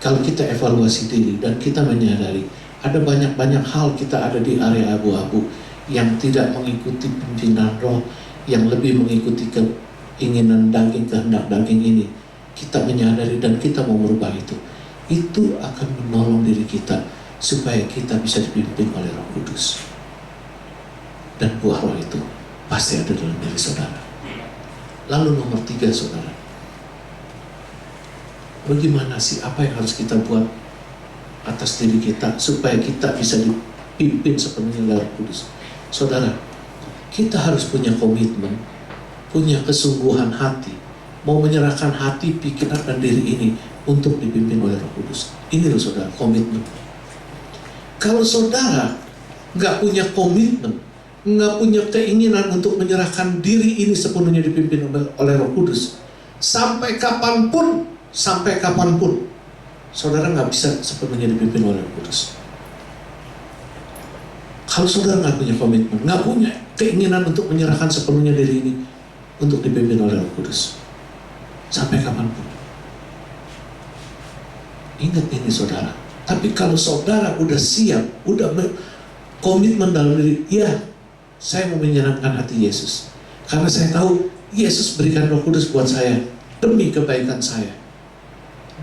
Kalau kita evaluasi diri dan kita menyadari ada banyak hal kita ada di area abu-abu yang tidak mengikuti pimpinan Roh, yang lebih mengikuti keinginan daging, kehendak daging ini, kita menyadari dan kita mau merubah itu akan menolong diri kita supaya kita bisa dipimpin oleh Roh Kudus. Dan buah Roh itu pasti ada dalam diri saudara. Lalu nomor 3 saudara, bagaimana sih, apa yang harus kita buat atas diri kita supaya kita bisa dipimpin sepenuhnya oleh Roh Kudus? Saudara, kita harus punya komitmen, punya kesungguhan hati, mau menyerahkan hati, pikiran, dan diri ini untuk dipimpin oleh Roh Kudus. Ini loh saudara, komitmen. Kalau saudara nggak punya komitmen, nggak punya keinginan untuk menyerahkan diri ini sepenuhnya dipimpin oleh Roh Kudus, sampai kapanpun, saudara nggak bisa sepenuhnya dipimpin oleh Roh Kudus. Kalau saudara nggak punya komitmen, nggak punya keinginan untuk menyerahkan sepenuhnya diri ini untuk dipimpin oleh Roh Kudus, sampai kapanpun. Ingat ini saudara. Tapi kalau saudara udah siap, udah komitmen dalam diri, ya saya mau menyerahkan hati Yesus. Karena saya tahu Yesus berikan Roh Kudus buat saya demi kebaikan saya,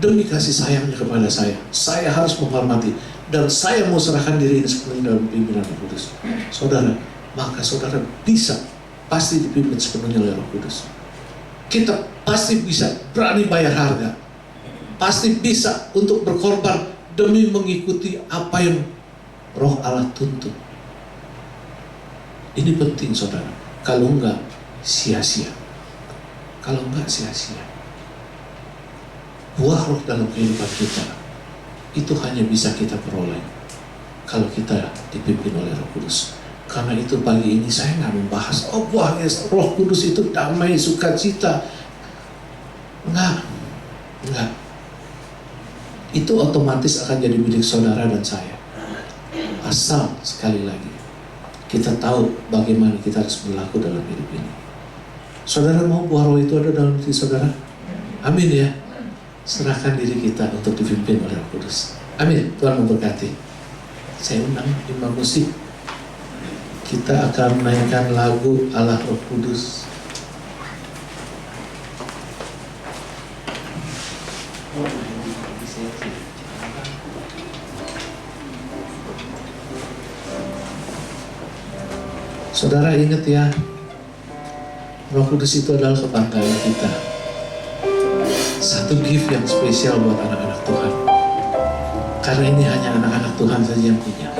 demi kasih sayangnya kepada saya. Saya harus menghormati dan saya mau serahkan diri ini sepenuhnya dalam pimpinan Roh Kudus. Saudara, maka saudara bisa pasti dipimpin sepenuhnya oleh Roh Kudus. Kita pasti bisa berani bayar harga, pasti bisa untuk berkorban demi mengikuti apa yang Roh Allah tuntut. Ini penting saudara. Kalau enggak, sia-sia. Kalau enggak, sia-sia. Buah Roh dalam kehidupan kita itu hanya bisa kita peroleh kalau kita dipimpin oleh Roh Kudus. Karena itu pagi ini saya nggak membahas buah Roh Kudus itu damai, sukacita. Enggak. Itu otomatis akan jadi milik saudara dan saya. Asal sekali lagi kita tahu bagaimana kita harus berlaku dalam hidup ini. Saudara mau buah Roh itu ada dalam diri saudara? Amin ya. Serahkan diri kita untuk dipimpin oleh Roh Kudus. Amin. Tuhan memberkati. Saya undang imam musik. Kita akan menaikkan lagu Allah Roh Kudus. Saudara ingat ya, Roh Kudus itu adalah kebanggaan kita. Satu gift yang spesial buat anak-anak Tuhan. Karena ini hanya anak-anak Tuhan saja yang punya.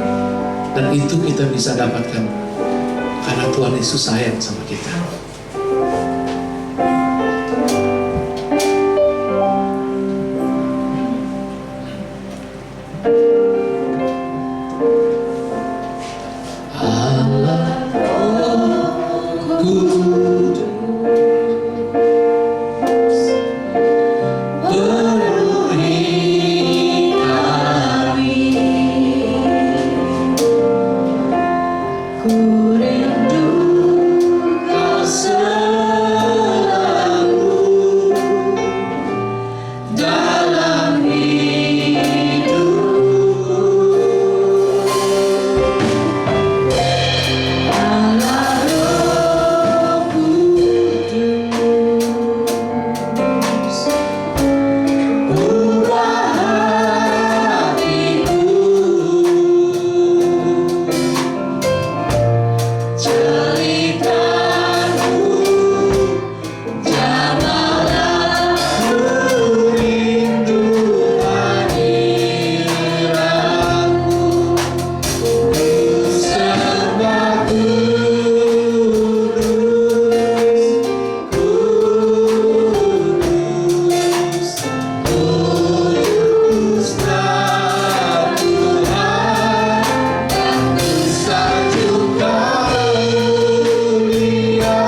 Dan itu kita bisa dapatkan karena Tuhan Yesus sayang sama kita. Allah Roh Kudus penuhi kami, ku rindu Kau selalu dalam hidupku. Allah Roh Kudus, ubah hatiku, ceritaku, jamalah rindu hadiratmu, sembah kudus, kuduslah Tuhan, dan tersanjung mulia,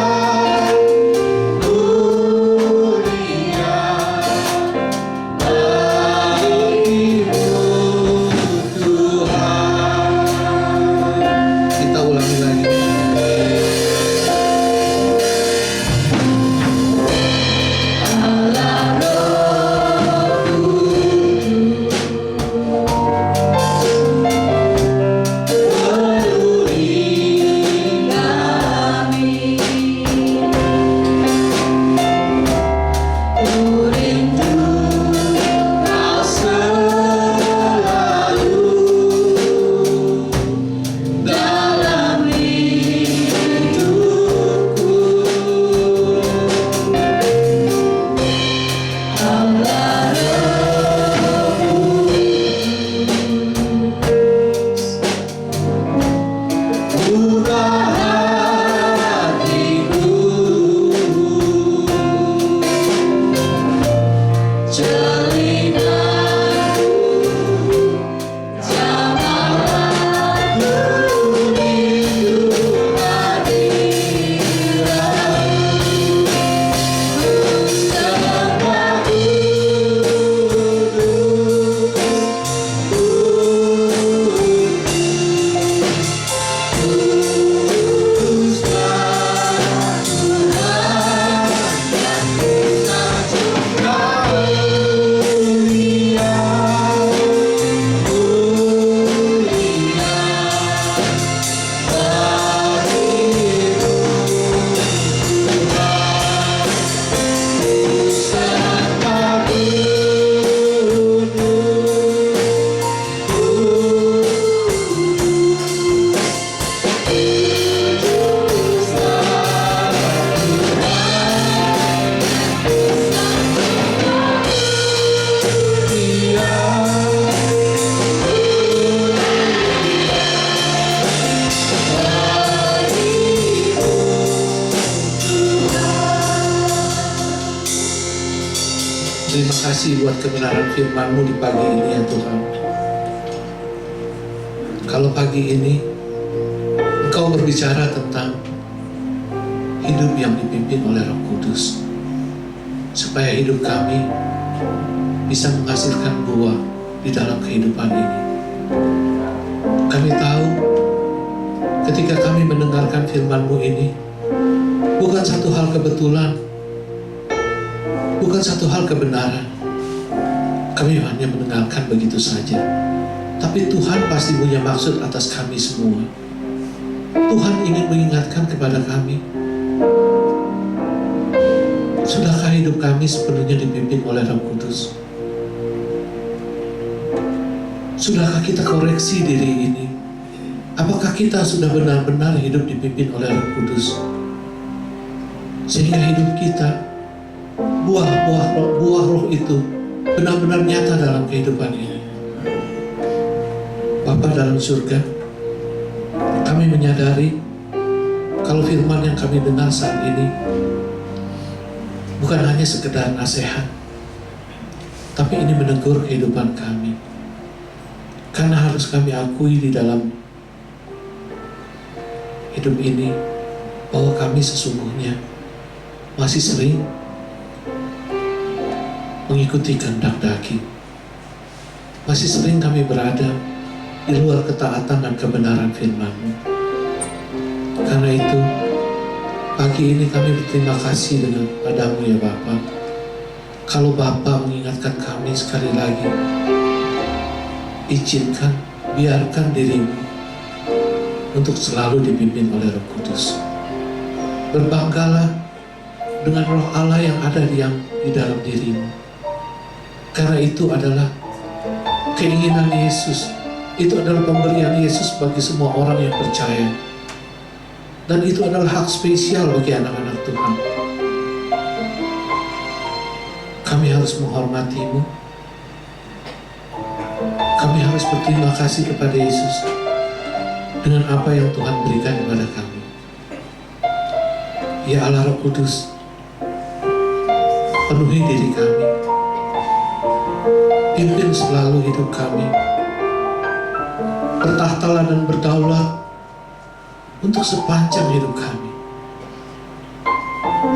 mulia bagimu Tuhan. Kita ulangi lagi. Allah Roh Kudus, penuhi kami, ku rindu Kau selalu dalam hidupku. Allah Roh Kudus, ubah hatiku, ceritaku, jamalah rindu hadiratmu, sembah kuduslah Tuhan, dan tersanjung mulia, mulia bagimu Tuhan, sembah Terima kasih buat kebenaran firman-Mu di pagi ini ya Tuhan. Kalau pagi ini Engkau berbicara tentang hidup yang dipimpin oleh Roh Kudus, supaya hidup kami bisa menghasilkan buah di dalam kehidupan ini. Kami tahu ketika kami mendengarkan firman-Mu ini, bukan satu hal kebetulan, bukan satu hal kebenaran. Kami hanya mendengarkan begitu saja. Tapi Tuhan pasti punya maksud atas kami semua. Tuhan ingin mengingatkan kepada kami, sudahkah hidup kami sepenuhnya dipimpin oleh Roh Kudus? Sudahkah kita koreksi diri ini Apakah kita sudah benar-benar hidup dipimpin oleh Roh Kudus? Sehingga hidup kita, buah roh itu benar-benar nyata dalam kehidupan ini. Bapa dalam surga, kami menyadari kalau firman yang kami dengar saat ini bukan hanya sekedar nasihat, tapi ini menegur kehidupan kami. Karena harus kami akui di dalam hidup ini bahwa kami sesungguhnya masih sering mengikuti kehendak daging. Masih sering kami berada di luar ketaatan dan kebenaran firman-Mu. Karena itu, pagi ini kami berterima kasih dengan padamu ya Bapa. Kalau Bapa mengingatkan kami sekali lagi, izinkan, biarkan dirimu untuk selalu dipimpin oleh Roh Kudus. Berbanggalah dengan Roh Allah yang ada di dalam dirimu. Karena itu adalah keinginan Yesus. Itu adalah pemberian Yesus bagi semua orang yang percaya. Dan itu adalah hak spesial bagi anak-anak Tuhan. Kami harus menghormati-Mu. Kami harus berterima kasih kepada Yesus dengan apa yang Tuhan berikan kepada kami. Ya Allah Roh Kudus, penuhi diri kami. Pimpin selalu hidup kami. Bertahtalah dan berdaulat untuk sepanjang hidup kami,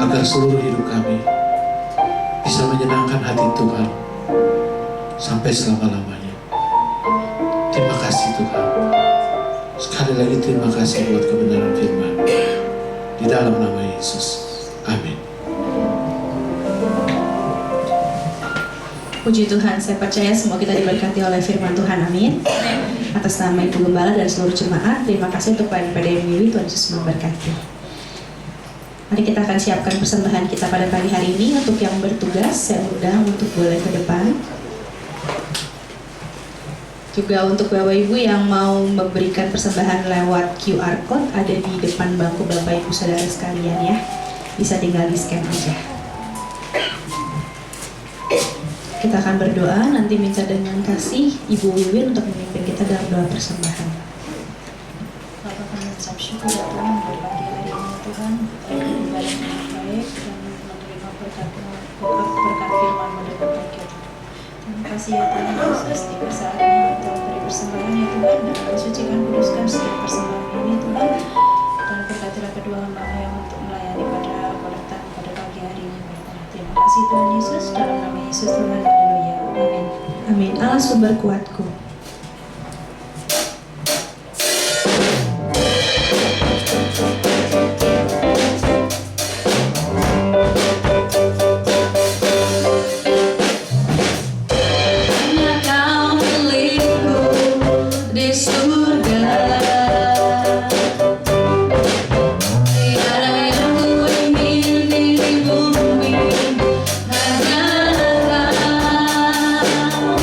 agar seluruh hidup kami bisa menyenangkan hati Tuhan sampai selama-lamanya. Terima kasih Tuhan. Sekali lagi terima kasih buat kebenaran firman. Di dalam nama Yesus. Amin. Puji Tuhan, saya percaya semua kita diberkati oleh firman Tuhan, amin. Atas nama Ibu Gembala dan seluruh jemaat, terima kasih untuk Pak PDM Wiwi, Tuhan Yesus memberkati. Mari kita akan siapkan persembahan kita pada pagi hari ini. Untuk yang bertugas, saya undang untuk boleh ke depan. Juga untuk Bapak Ibu yang mau memberikan persembahan lewat QR Code, ada di depan bangku Bapak Ibu Saudara sekalian ya. Bisa tinggal di scan aja. Kita akan berdoa, nanti minta dengan kasih Ibu Wiwin untuk memimpin kita dalam doa persembahan. Bapak kami mengucap syukur ya Tuhan, pada pagi hari ini Tuhan, ibadah yang baik dan menerima berkat firman-Mu dengan baik ya Tuhan. Terima kasih ya Tuhan Yesus, tiba saatnya untuk beri persembahan ya Tuhan, dan kami sucikan kuduskan setiap persembahan ini Tuhan, dan berkatilah kedua hamba yang untuk melayani pada kolektan pada pagi hari ini. Terima kasih Tuhan Yesus, dalam nama Yesus Tuhan, haleluya, amin. Amin. Allah sumber kuatku. Hanya Kau milikku di surga. Tiada yang ku ingin di bumi, hanya Kau.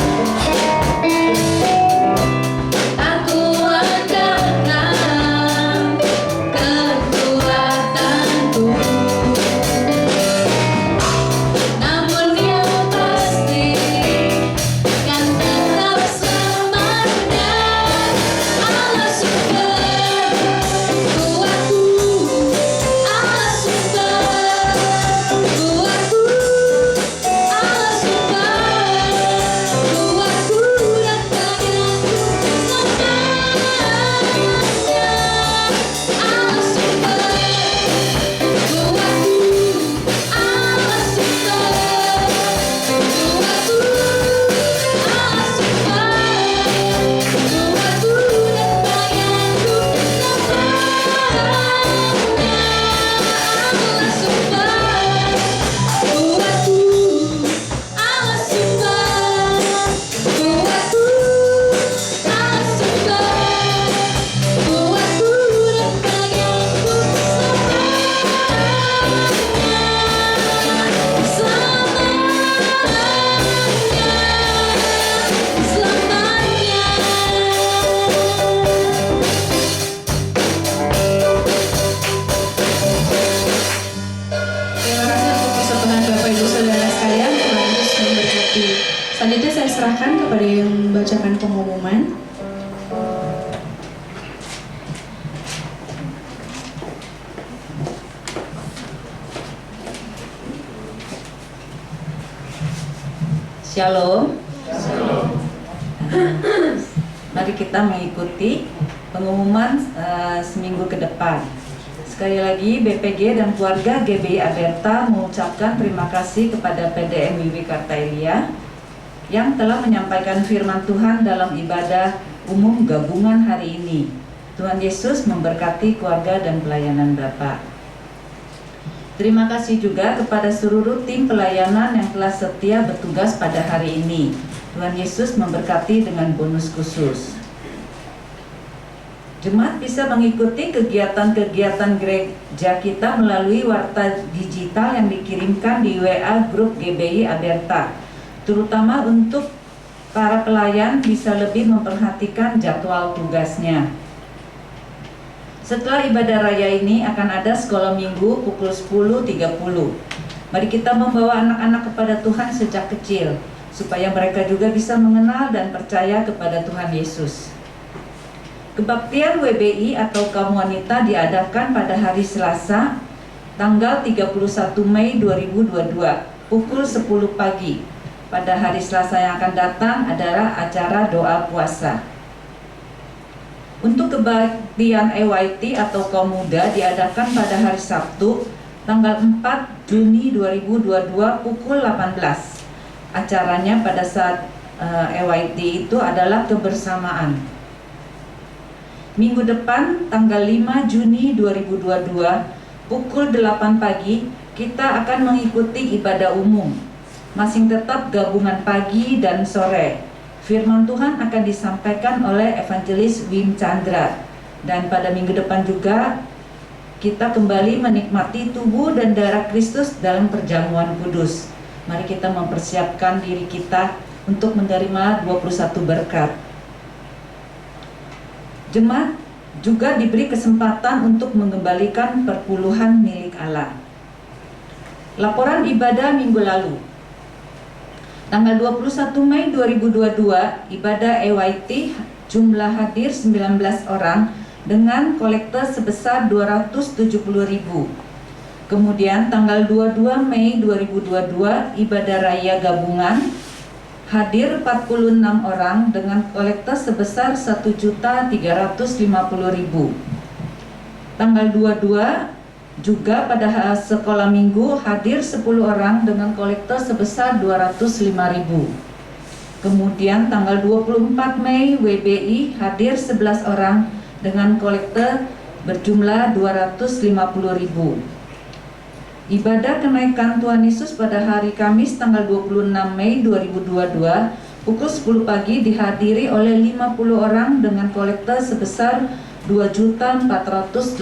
membacakan pengumuman. Shalom. Mari kita mengikuti pengumuman seminggu ke depan. Sekali lagi, BPG dan keluarga GBI Aberta mengucapkan terima kasih kepada PDM WIWI Kartailia yang telah menyampaikan firman Tuhan dalam ibadah umum gabungan hari ini. Tuhan Yesus memberkati keluarga dan pelayanan Bapak. Terima kasih juga kepada seluruh tim pelayanan yang telah setia bertugas pada hari ini. Tuhan Yesus memberkati dengan bonus khusus. Jemaat bisa mengikuti kegiatan-kegiatan gereja kita melalui warta digital yang dikirimkan di WA grup GBI Aberta. Terutama untuk para pelayan bisa lebih memperhatikan jadwal tugasnya. Setelah ibadah raya ini akan ada sekolah minggu pukul 10.30. Mari kita membawa anak-anak kepada Tuhan sejak kecil, supaya mereka juga bisa mengenal dan percaya kepada Tuhan Yesus. Kebaktian WBI atau kaum wanita diadakan pada hari Selasa, tanggal 31 Mei 2022, pukul 10 pagi. Pada hari Selasa yang akan datang adalah acara doa puasa. Untuk kebaktian EYT atau kaum muda diadakan pada hari Sabtu, tanggal 4 Juni 2022 pukul 18. Acaranya pada saat EYT itu adalah kebersamaan. Minggu depan, tanggal 5 Juni 2022 pukul 8 pagi, kita akan mengikuti ibadah umum. Masing tetap gabungan pagi dan sore. Firman Tuhan akan disampaikan oleh Evangelis Wim Chandra. Dan pada minggu depan juga kita kembali menikmati tubuh dan darah Kristus dalam perjamuan kudus. Mari kita mempersiapkan diri kita untuk menerima 21 berkat. Jemaat juga diberi kesempatan untuk mengembalikan perpuluhan milik Allah. Laporan ibadah minggu lalu. Tanggal 21 Mei 2022, ibadah EYT jumlah hadir 19 orang dengan kolekte sebesar 270.000. Kemudian tanggal 22 Mei 2022, ibadah raya gabungan hadir 46 orang dengan kolekte sebesar 1.350.000. Tanggal 22 juga pada sekolah minggu hadir 10 orang dengan kolekte sebesar 205.000. Kemudian tanggal 24 Mei WBI hadir 11 orang dengan kolekte berjumlah 250.000. Ibadah kenaikan Tuhan Yesus pada hari Kamis tanggal 26 Mei 2022 pukul 10 pagi dihadiri oleh 50 orang dengan kolekte sebesar 2.485.000.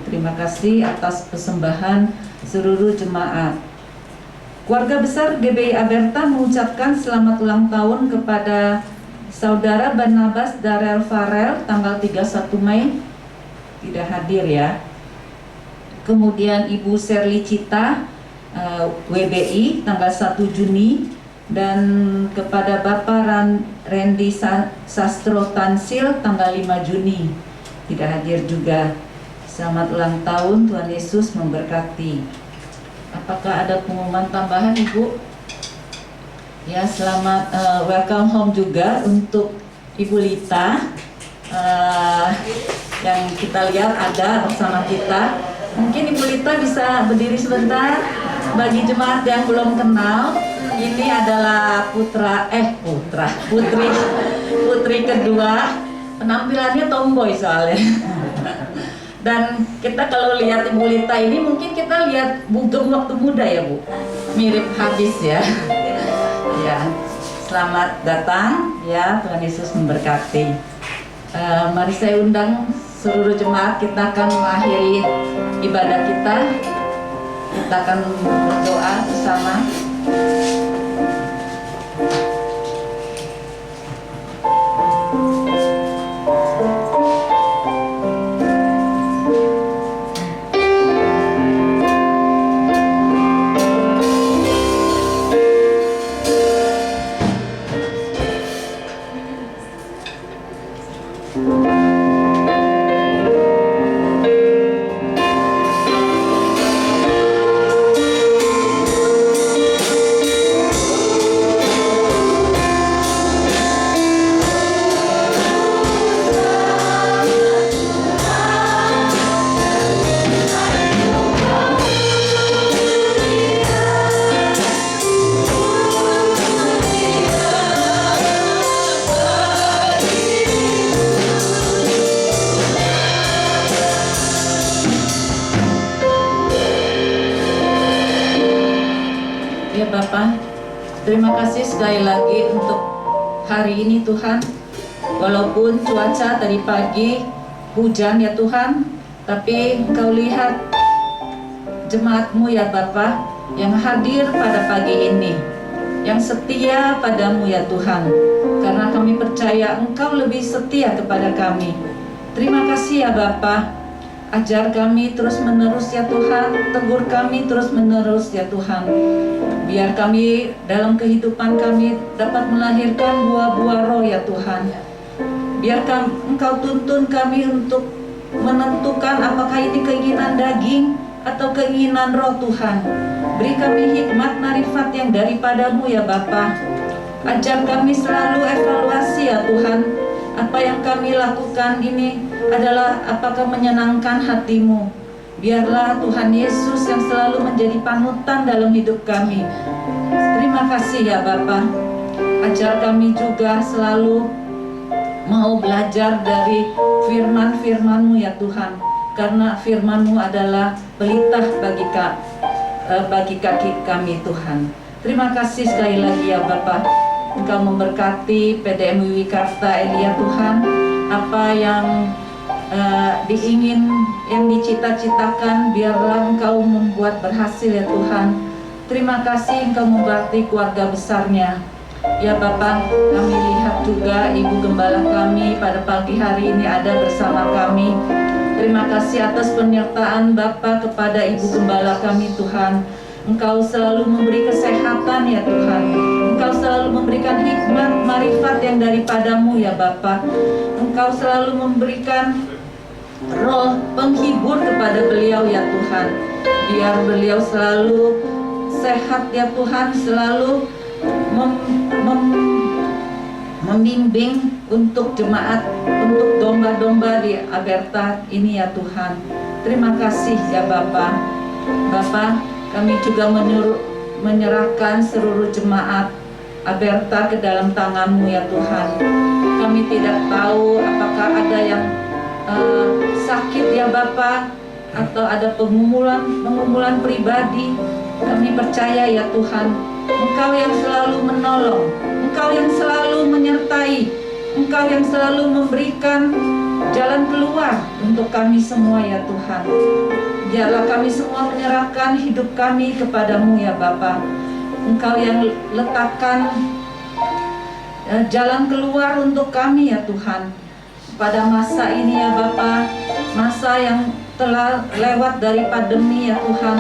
Terima kasih atas persembahan seluruh jemaat. Keluarga besar GBI Aberta mengucapkan selamat ulang tahun kepada Saudara Barnabas Darel Farel tanggal 31 Mei, tidak hadir ya. Kemudian Ibu Serli Cita WBI tanggal 1 Juni. Dan kepada Bapak Randy Sastro Tansil tanggal 5 Juni tidak hadir juga. Selamat ulang tahun, Tuhan Yesus memberkati. Apakah ada pengumuman tambahan Ibu? Ya, selamat welcome home juga untuk Ibu Lita yang kita lihat ada bersama kita. Mungkin Ibu Lita bisa berdiri sebentar. Bagi jemaat yang belum kenal, ini adalah putri kedua. Penampilannya tomboy soalnya. Dan kita kalau lihat Ibu Lita ini mungkin kita lihat bugem waktu muda ya Bu, mirip habis ya. Ya, selamat datang ya, Tuhan Yesus memberkati. Mari saya undang seluruh jemaat, kita akan mengakhiri ibadah kita. Kita akan berdoa bersama. Bapa, terima kasih sekali lagi untuk hari ini Tuhan. Walaupun cuaca tadi pagi hujan ya Tuhan, tapi Engkau lihat jemaat-Mu ya Bapa yang hadir pada pagi ini, yang setia padamu ya Tuhan, karena kami percaya Engkau lebih setia kepada kami. Terima kasih ya Bapa. Ajar kami terus menerus ya Tuhan, tegur kami terus menerus ya Tuhan. Biar kami dalam kehidupan kami dapat melahirkan buah-buah roh ya Tuhan. Biar Engkau tuntun kami untuk menentukan apakah ini keinginan daging atau keinginan roh Tuhan. Beri kami hikmat marifat yang daripadamu ya Bapa. Ajar kami selalu evaluasi ya Tuhan. Apa yang kami lakukan ini adalah apakah menyenangkan hati-Mu. Biarlah Tuhan Yesus yang selalu menjadi panutan dalam hidup kami. Terima kasih ya Bapa. Ajar kami juga selalu mau belajar dari firman-Firman-Mu ya Tuhan. Karena Firman-Mu adalah pelita bagi kaki kami Tuhan. Terima kasih sekali lagi ya Bapa. Engkau memberkati PDM Wiwikarta Elia Tuhan. Apa yang yang dicita-citakan, biarlah Engkau membuat berhasil ya Tuhan. Terima kasih Engkau memberkati keluarga besarnya ya Bapak. Kami lihat juga Ibu Gembala kami pada pagi hari ini ada bersama kami. Terima kasih atas penyertaan Bapak kepada Ibu Gembala kami Tuhan. Engkau selalu memberi kesehatan ya Tuhan. Engkau selalu memberikan hikmat, marifat yang daripadamu ya Bapa. Engkau selalu memberikan roh penghibur kepada beliau ya Tuhan. Biar beliau selalu sehat ya Tuhan, selalu membimbing untuk jemaat, untuk domba-domba di Aberta ini ya Tuhan. Terima kasih ya Bapa. Bapa, kami juga menyerahkan seluruh jemaat Aberta ke dalam tangan-Mu ya Tuhan. Kami tidak tahu apakah ada yang sakit ya Bapa, atau ada pengumulan pribadi. Kami percaya ya Tuhan, Engkau yang selalu menolong, Engkau yang selalu menyertai, Engkau yang selalu memberikan jalan keluar untuk kami semua ya Tuhan. Biarlah kami semua menyerahkan hidup kami kepadamu ya Bapa. Engkau yang letakkan jalan keluar untuk kami ya Tuhan. Pada masa ini ya Bapa, masa yang telah lewat dari pandemi ya Tuhan.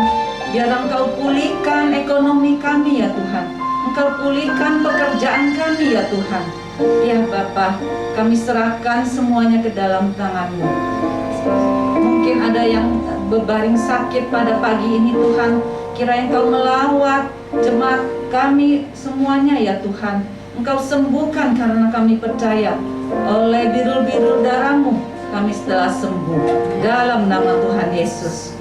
Biar Engkau pulihkan ekonomi kami ya Tuhan. Engkau pulihkan pekerjaan kami ya Tuhan. Ya Bapa, kami serahkan semuanya ke dalam tangan-Mu. Mungkin ada yang berbaring sakit pada pagi ini Tuhan. Kiranya Engkau melawat jemaat kami semuanya ya Tuhan. Engkau sembuhkan karena kami percaya oleh birul-birul darah-Mu kami telah sembuh dalam nama Tuhan Yesus.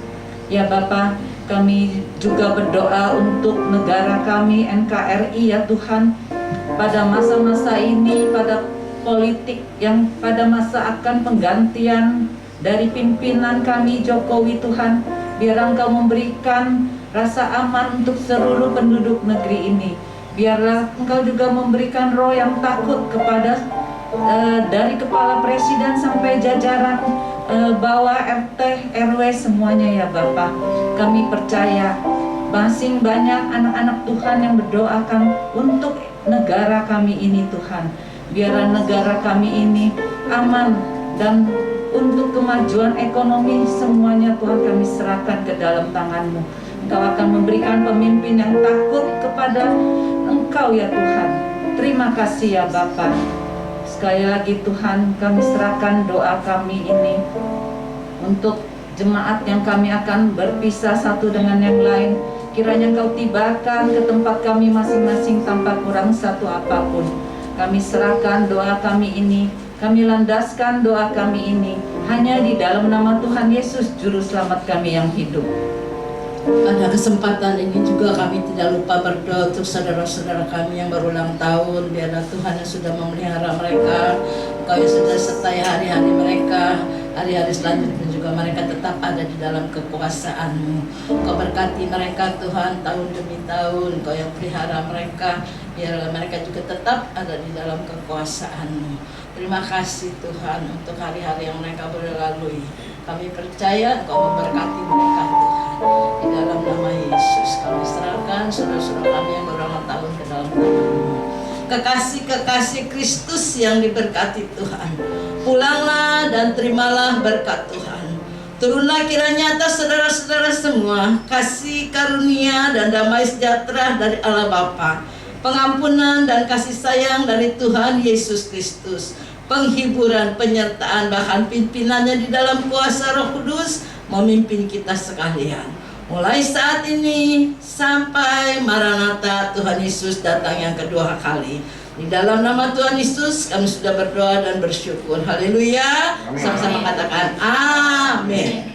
Ya Bapa, kami juga berdoa untuk negara kami NKRI ya Tuhan. Pada masa-masa ini, pada politik yang pada masa akan penggantian dari pimpinan kami Jokowi Tuhan, biar Engkau memberikan rasa aman untuk seluruh penduduk negeri ini. Biarlah Engkau juga memberikan roh yang takut kepada dari kepala presiden sampai jajaran bawah RT RW semuanya ya Bapak. Kami percaya masing banyak anak-anak Tuhan yang berdoakan untuk negara kami ini Tuhan. Biarlah negara kami ini aman, dan untuk kemajuan ekonomi semuanya Tuhan kami serahkan ke dalam tangan-Mu. Engkau akan memberikan pemimpin yang takut kepada Engkau ya Tuhan. Terima kasih ya Bapa. Sekali lagi Tuhan, kami serahkan doa kami ini untuk jemaat yang kami akan berpisah satu dengan yang lain. Kiranya Engkau tibakan ke tempat kami masing-masing tanpa kurang satu apapun. Kami serahkan doa kami ini, kami landaskan doa kami ini hanya di dalam nama Tuhan Yesus Juru Selamat kami yang hidup. Pada kesempatan ini juga kami tidak lupa berdoa untuk saudara-saudara kami yang berulang tahun. Biarlah Tuhan yang sudah memelihara mereka, Engkau yang sudah sertai hari-hari mereka, hari-hari selanjutnya juga juga mereka tetap ada di dalam kekuasaan-Mu. Kau berkati mereka Tuhan tahun demi tahun, Kau yang pelihara mereka, biarlah mereka juga tetap ada di dalam kekuasaan-Mu. Terima kasih Tuhan untuk hari-hari yang mereka berlalui. Kami percaya Kau memberkati mereka Tuhan. Di dalam nama Yesus kami serahkan saudara-saudara kami yang berulang tahun ke dalam tangan-Mu. Kekasih-kekasih Kristus yang diberkati Tuhan, pulanglah dan terimalah berkat Tuhan. Turunlah kiranya atas saudara-saudara semua kasih karunia dan damai sejahtera dari Allah Bapa, pengampunan dan kasih sayang dari Tuhan Yesus Kristus, penghiburan, penyertaan, bahkan pimpinannya di dalam kuasa Roh Kudus memimpin kita sekalian. Mulai saat ini sampai Maranatha Tuhan Yesus datang yang kedua kali. Di dalam nama Tuhan Yesus kami sudah berdoa dan bersyukur. Haleluya. Sama-sama katakan amin.